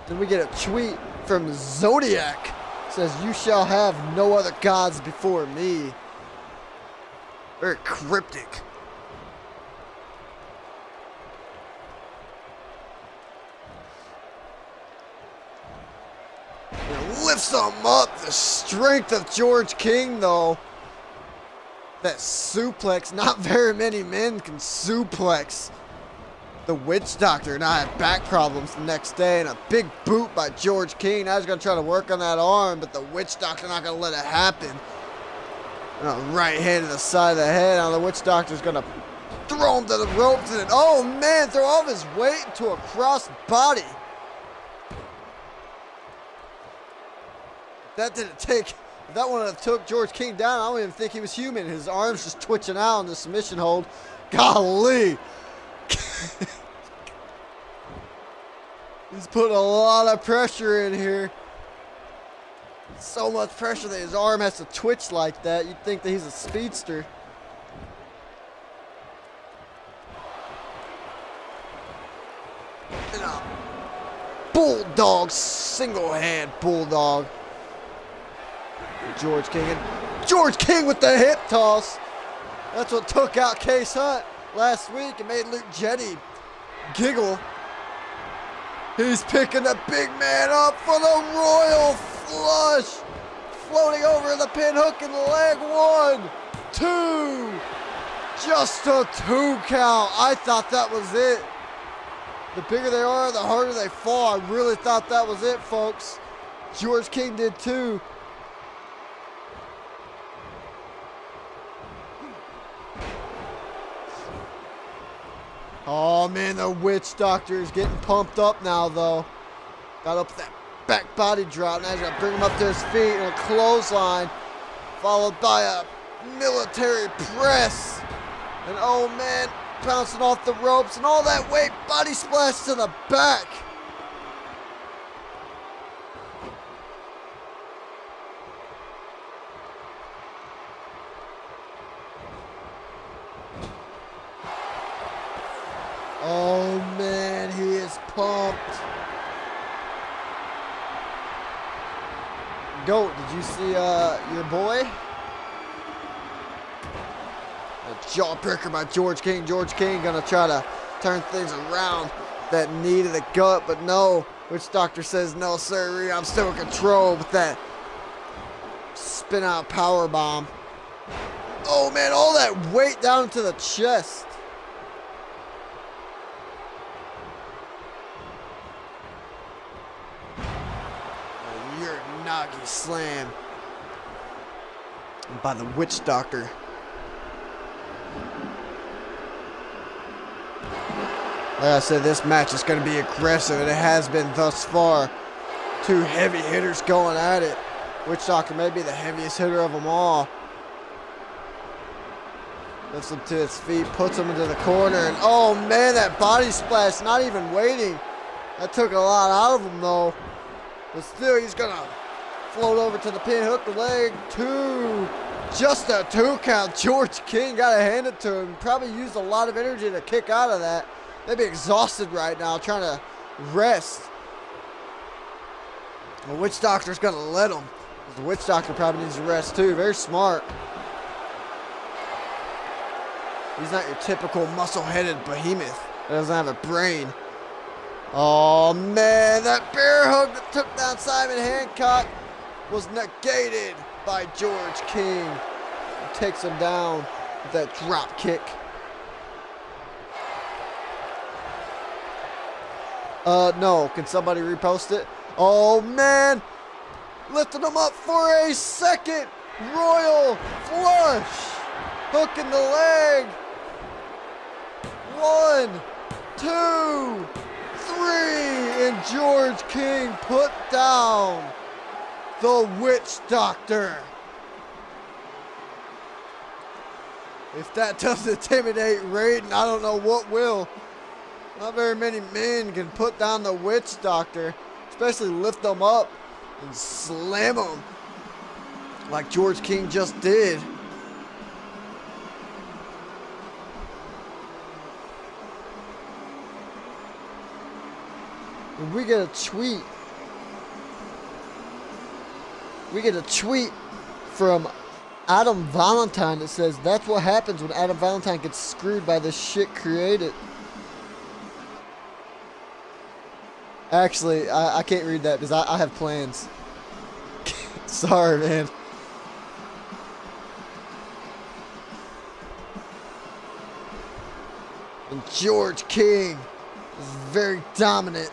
Speaker 1: Then we get a tweet from Zodiac. It says, "You shall have no other gods before me." Very cryptic. It lifts him up. The strength of George King, though. That suplex. Not very many men can suplex the Witch Doctor. And I had back problems the next day. And a big boot by George King. I was going to try to work on that arm, but the Witch Doctor not going to let it happen. And a right hand to the side of the head. Now the Witch Doctor's going to throw him to the ropes. And then, oh man, throw all of his weight into a cross body. That didn't take... If that one took George King down, I don't even think he was human. His arms just twitching out in the submission hold. Golly. He's putting a lot of pressure in here. So much pressure that his arm has to twitch like that. You'd think that he's a speedster. And a bulldog, single hand bulldog. George King. And George King with the hip toss. That's what took out Case Hunt last week and made Luke Jetty giggle. He's picking the big man up for the royal flush. Floating over the pin hook in the leg. 1, 2. Just a 2 count. I thought that was it. The bigger they are, the harder they fall. I really thought that was it, folks. George King did too. Oh man, the Witch Doctor is getting pumped up now, though. Got up with that back body drop. Now he's gonna bring him up to his feet and a clothesline, followed by a military press. And oh man, bouncing off the ropes and all that weight, body splash to the back. Oh man, he is pumped. Goat, did you see your boy? A jawbreaker by George King. George King gonna try to turn things around. That knee to the gut, but no. Witch Doctor says no, sir. I'm still in control with that spin out power bomb. Oh man, all that weight down into the chest. Nagi slam by the Witch Doctor. Like I said, this match is going to be aggressive, and it has been thus far. 2 heavy hitters going at it. Witch Doctor may be the heaviest hitter of them all. Lifts him to his feet, puts him into the corner, and oh man, that body splash, not even waiting. That took a lot out of him though. But still, he's going to float over to the pin, hook the leg, 2. Just a 2 count. George King, got to hand it to him. Probably used a lot of energy to kick out of that. They'd be exhausted right now trying to rest. The Witch Doctor's going to let him. The Witch Doctor probably needs to rest too. Very smart. He's not your typical muscle-headed behemoth that doesn't have a brain. Oh man, that bear hug that took down Simon Hancock was negated by George King. He takes him down with that drop kick. No, can somebody repost it? Oh man, lifting him up for a second royal flush. Hook in the leg. 1, 2, 3, and George King put down the Witch Doctor. If that doesn't intimidate Raiden, I don't know what will. Not very many men can put down the Witch Doctor, especially lift them up and slam them like George King just did. And we get a tweet. We get a tweet from Adam Valentine that says that's what happens when Adam Valentine gets screwed by this shit created. Actually, I can't read that because I have plans. Sorry, man. And George King is very dominant.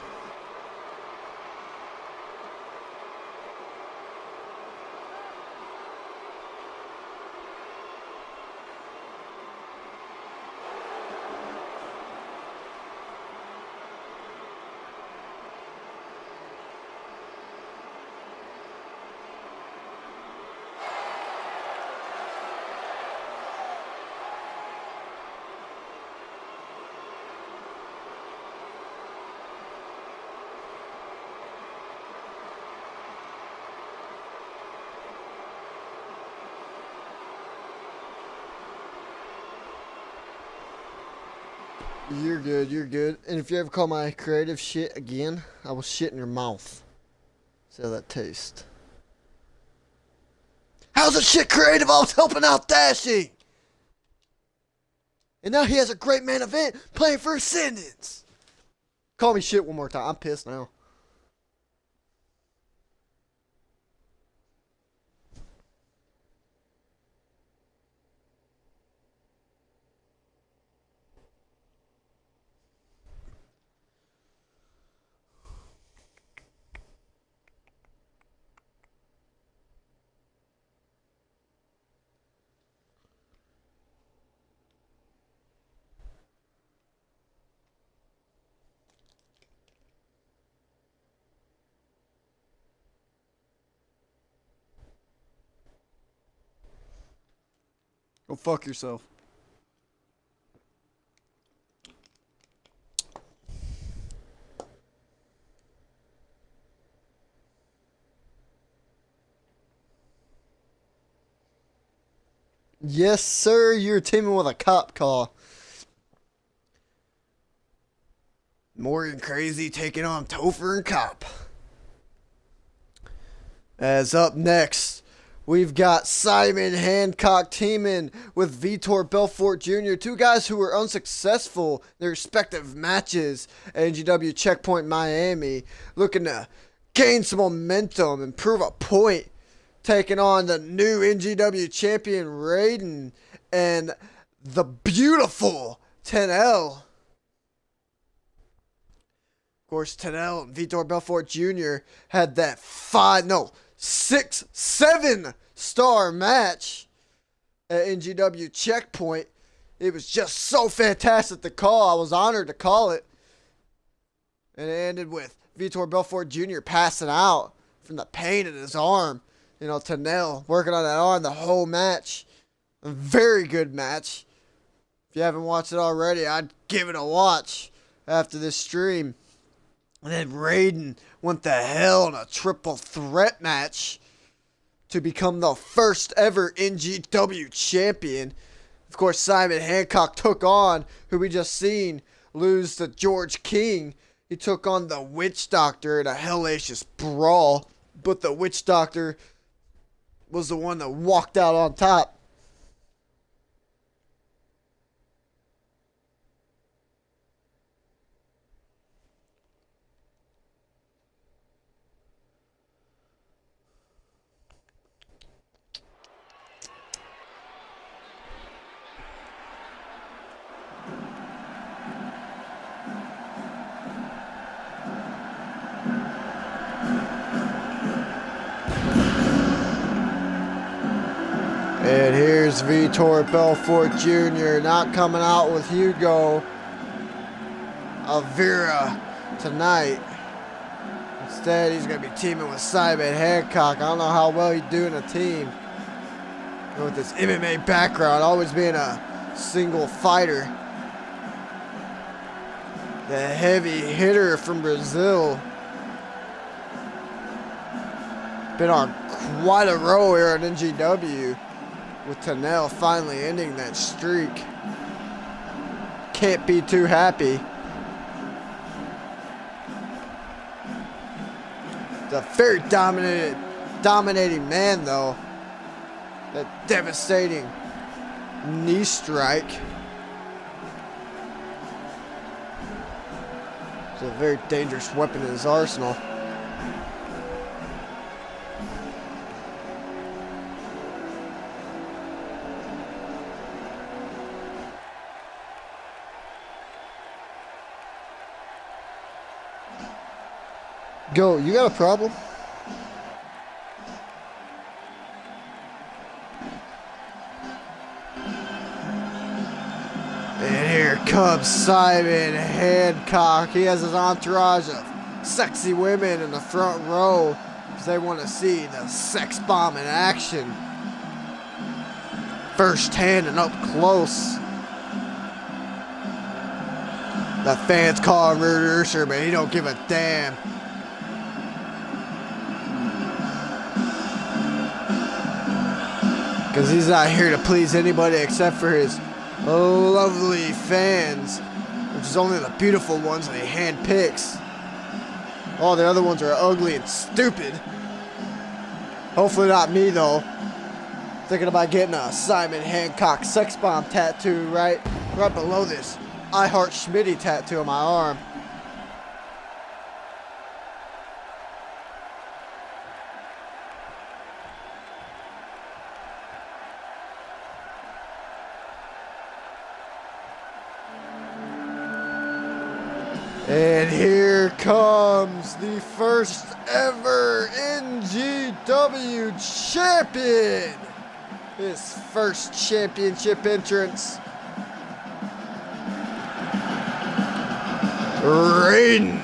Speaker 1: You're good, you're good. And if you ever call my creative shit again, I will shit in your mouth. See how that tastes. How's the shit creative? I was helping out Dashing. And now he has a great main event playing for Ascendance. Call me shit one more time. I'm pissed now. Go fuck yourself. Yes, sir. You're teaming with a cop car. Morgan Crazy taking on Topher and Cop. As up next, we've got Simon Hancock teaming with Vitor Belfort Jr., two guys who were unsuccessful in their respective matches at NGW Checkpoint Miami, looking to gain some momentum and prove a point, taking on the new NGW champion Raiden and the beautiful Tenel. Of course, Tenel and Vitor Belfort Jr. had that 7-star match at NGW Checkpoint. It was just so fantastic to call. I was honored to call it. And it ended with Vitor Belfort Jr. passing out from the pain in his arm. You know, Tenel working on that arm the whole match. A very good match. If you haven't watched it already, I'd give it a watch after this stream. And then Raiden went to hell in a triple threat match to become the first ever NGW champion. Of course, Simon Hancock took on, who we just seen lose to George King. He took on the Witch Doctor in a hellacious brawl. But the Witch Doctor was the one that walked out on top. And here's Vitor Belfort Jr. not coming out with Hugo Avira tonight. Instead, he's going to be teaming with Simon Hancock. I don't know how well he'd do in a team. With his MMA background, always being a single fighter. The heavy hitter from Brazil. Been on quite a row here at NGW. With Tanel finally ending that streak. Can't be too happy. It's a very dominating man, though. That devastating knee strike. It's a very dangerous weapon in his arsenal. Go, you got a problem? And here comes Simon Hancock. He has his entourage of sexy women in the front row because they want to see the sex bomb in action. Firsthand and up close. The fans call him Rude Usher, but he don't give a damn. Because he's not here to please anybody except for his lovely fans, which is only the beautiful ones that he handpicks. All the other ones are ugly and stupid. Hopefully not me, though. Thinking about getting a Simon Hancock sex bomb tattoo right below this I Heart Schmitty tattoo on my arm. And here comes the first ever NGW champion. His first championship entrance. Raiden.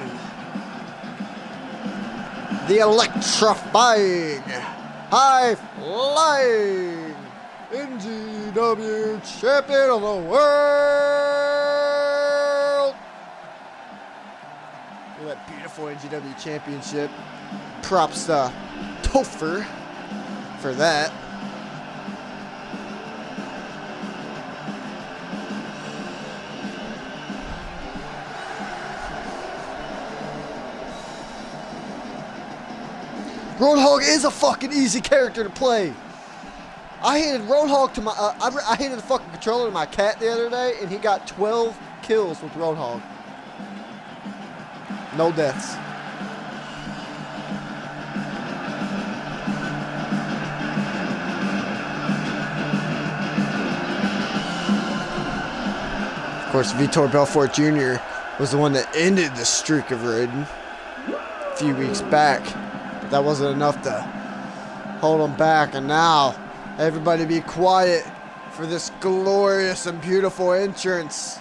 Speaker 1: The electrifying, high-flying NGW champion of the world. That beautiful NGW championship. Props to Topher for that. Roadhog is a fucking easy character to play. I handed Roadhog to my I handed the fucking controller to my cat the other day, and he got 12 kills with Roadhog. No deaths. Of course, Vitor Belfort Jr. was the one that ended the streak of Raiden a few weeks back. But that wasn't enough to hold him back. And now, everybody be quiet for this glorious and beautiful entrance.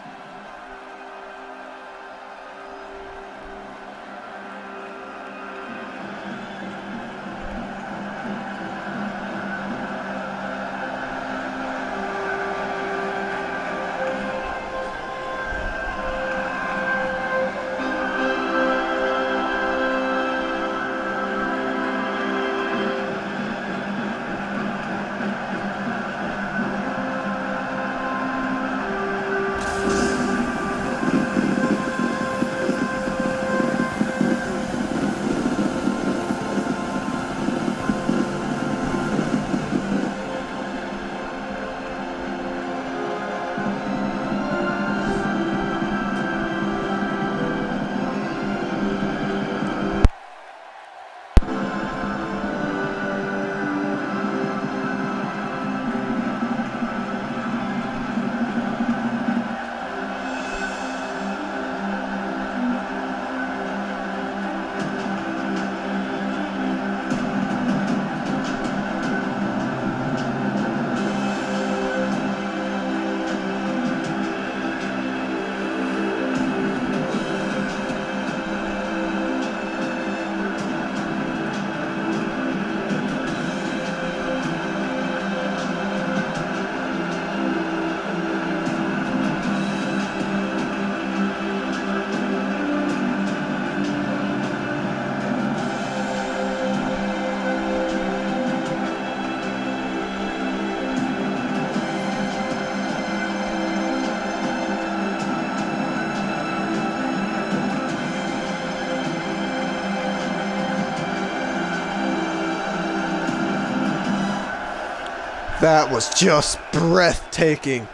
Speaker 1: That was just breathtaking.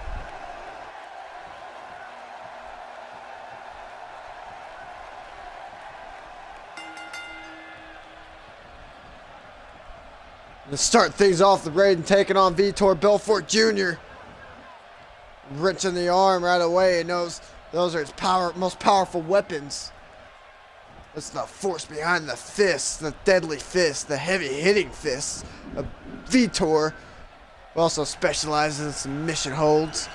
Speaker 1: To start things off, the Raiden taking on Vitor Belfort Jr. Wrenching the arm right away, and those are his most powerful weapons. It's the force behind the fists, the deadly fists, the heavy hitting fists of Vitor, who also specializes in submission holds.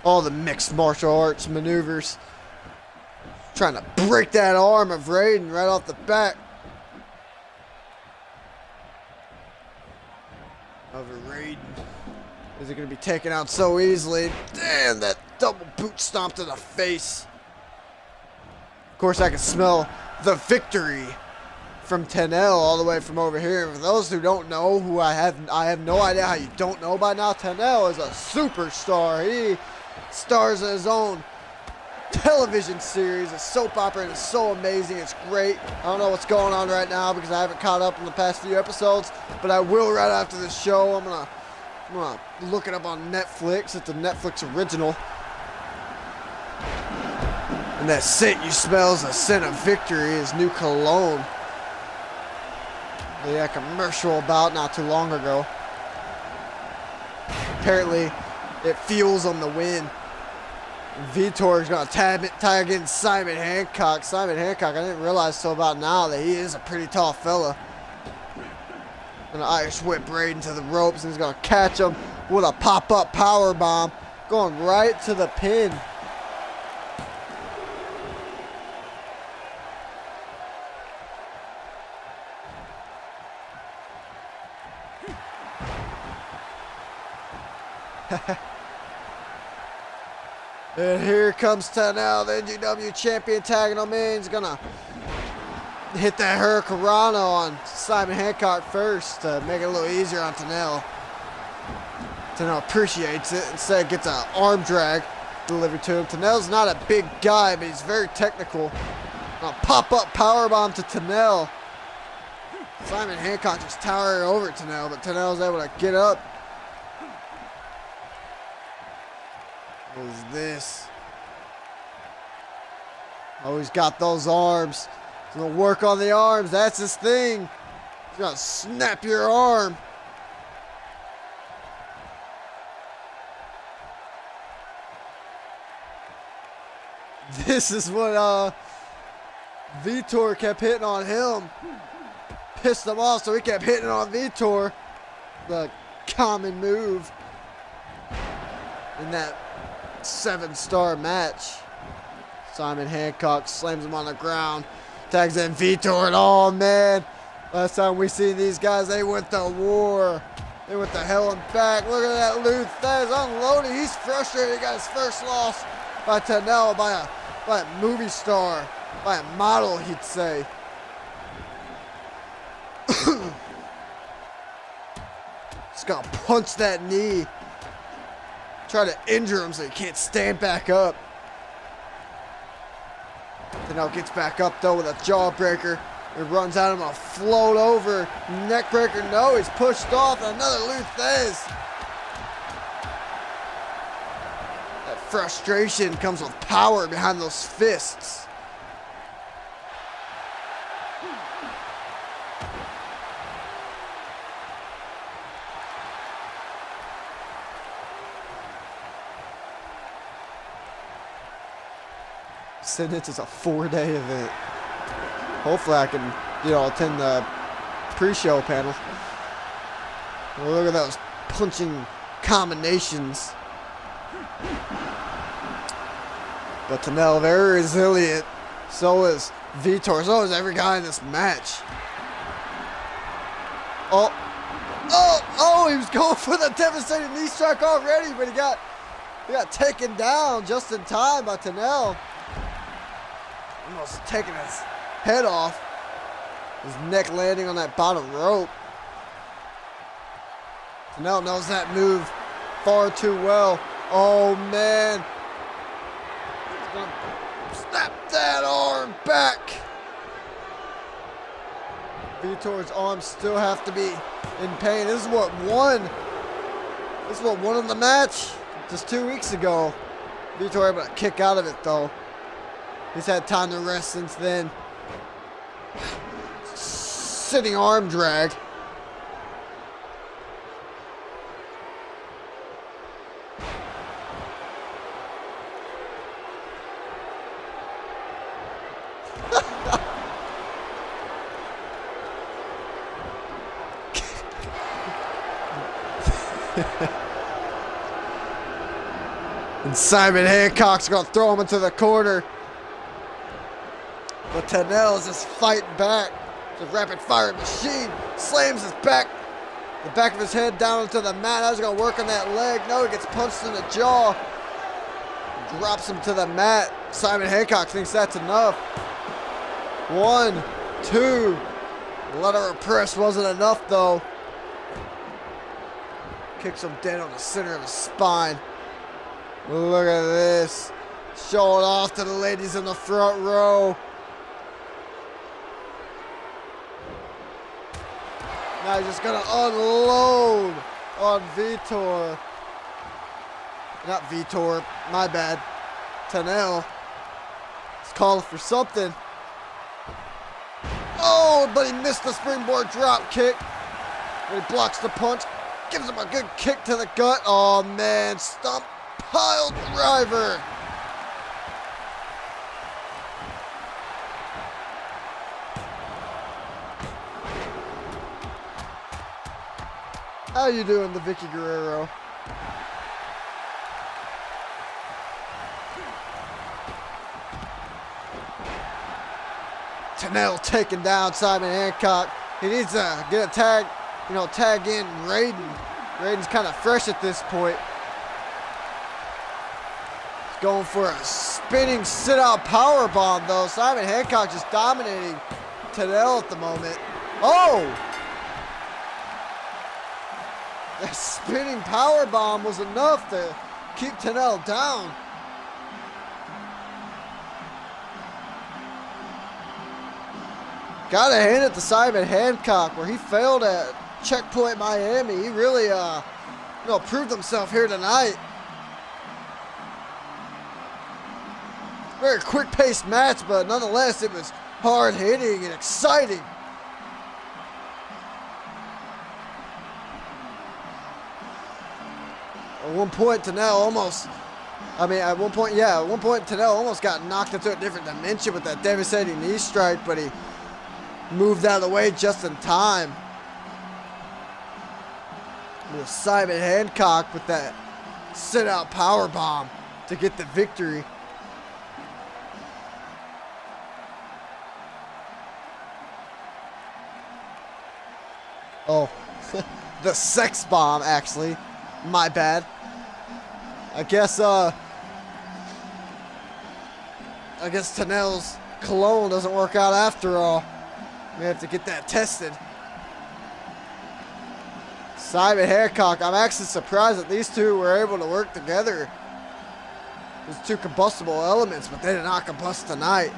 Speaker 1: All the mixed martial arts maneuvers. Trying to break that arm of Raiden right off the bat. Over Raiden. Is it going to be taken out so easily? Damn, that double boot stomp to the face. Of course, I can smell the victory from Tenel all the way from over here. For those who don't know, who I have no idea how you don't know by now, Tenel is a superstar. He stars in his own television series, a soap opera, and it's so amazing. It's great. I don't know what's going on right now because I haven't caught up in the past few episodes, but I will right after this show. I'm gonna look it up on Netflix. It's a Netflix original. And that scent you smell is a scent of victory, his new cologne. They had a commercial about not too long ago. Apparently, it fuels on the wind. Vitor is going to tag in Simon Hancock. Simon Hancock, I didn't realize till about now that he is a pretty tall fella. Going to Irish whip Raiden to the ropes, and he's going to catch him with a pop-up power bomb, going right to the pin. And here comes Tenel, the NGW champion, tagging him in. He's gonna hit that Hurricanrana on Simon Hancock first to make it a little easier on Tenel. Tenel appreciates it. Instead, gets an arm drag delivered to him. Tenel's not a big guy, but he's very technical. A pop-up powerbomb to Tenel. Simon Hancock just towered over Tenel, but Tenel's able to get up. What is this? Oh, he's got those arms. He's gonna work on the arms. That's his thing. He's gonna snap your arm. This is what Vitor kept hitting on him. Pissed him off, so he kept hitting on Vitor. The common move in that 7-star match. Simon Hancock slams him on the ground, tags in Vitor, and oh man, last time we seen these guys, they went to war. They went to hell and back. Look at that Lou Thez unloading. He's frustrated. He got his first loss by Tenel, by a movie star, by a model, he'd say. Just gonna punch that knee. Try to injure him so he can't stand back up. Tenel gets back up though with a jawbreaker. It runs at him, a float over. Neckbreaker, no, he's pushed off. Another Lou Thez. That frustration comes with power behind those fists. Since it's a 4-day event. Hopefully I can, attend the pre-show panel. Well, look at those punching combinations. But Tenel, very resilient. So is Vitor. So is every guy in this match. Oh, he was going for the devastating knee strike already, but he got taken down just in time by Tenel. Almost taking his head off. His neck landing on that bottom rope. Tenel knows that move far too well. Oh man. He's gonna snap that arm back. Vitor's arms still have to be in pain. This is what won. This is what won him the match just 2 weeks ago. Vitor able to kick out of it though. He's had time to rest since then. Sitting arm drag. And Simon Hancock's gonna throw him into the corner. But Tanel is just fighting back. It's a rapid fire machine. Slams his back, the back of his head down into the mat. How's he gonna work on that leg? No, he gets punched in the jaw. Drops him to the mat. Simon Hancock thinks that's enough. 1, 2. Lateral press wasn't enough though. Kicks him dead on the center of his spine. Look at this. Showing off to the ladies in the front row. Now he's just gonna unload on Vitor. Not Vitor, my bad. Tanel. He's calling for something. Oh, but he missed the springboard drop kick. But he blocks the punch. Gives him a good kick to the gut. Oh man, stump pile driver. How you doing, the Vicky Guerrero? Tanel taking down Simon Hancock. He needs to get a tag, tag in Raiden. Raiden's kind of fresh at this point. He's going for a spinning sit-out power bomb though. Simon Hancock just dominating Tanel at the moment. Oh! That spinning power bomb was enough to keep Tanel down. Gotta hand it to Simon Hancock, where he failed at Checkpoint Miami. He really, proved himself here tonight. Very quick-paced match, but nonetheless, it was hard-hitting and exciting. At one point, Tanel almost got knocked into a different dimension with that devastating knee strike, but he moved out of the way just in time. With Simon Hancock with that sit-out power bomb to get the victory. Oh, the sex bomb, actually. My bad. I guess Tanel's cologne doesn't work out after all. We have to get that tested. Simon Hancock, I'm actually surprised that these two were able to work together. There's two combustible elements, but they did not combust tonight.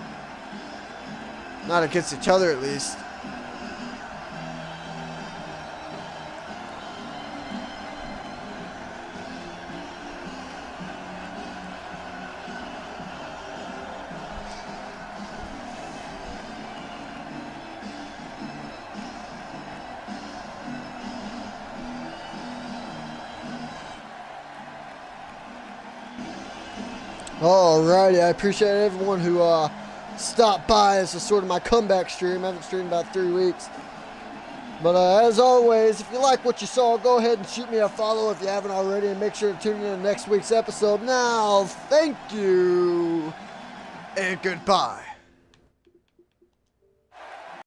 Speaker 1: Not against each other, at least. Alrighty, I appreciate everyone who stopped by. This is sort of my comeback stream. I haven't streamed about 3 weeks. But as always, if you like what you saw, go ahead and shoot me a follow if you haven't already, and make sure to tune in to next week's episode. Now, thank you, and goodbye.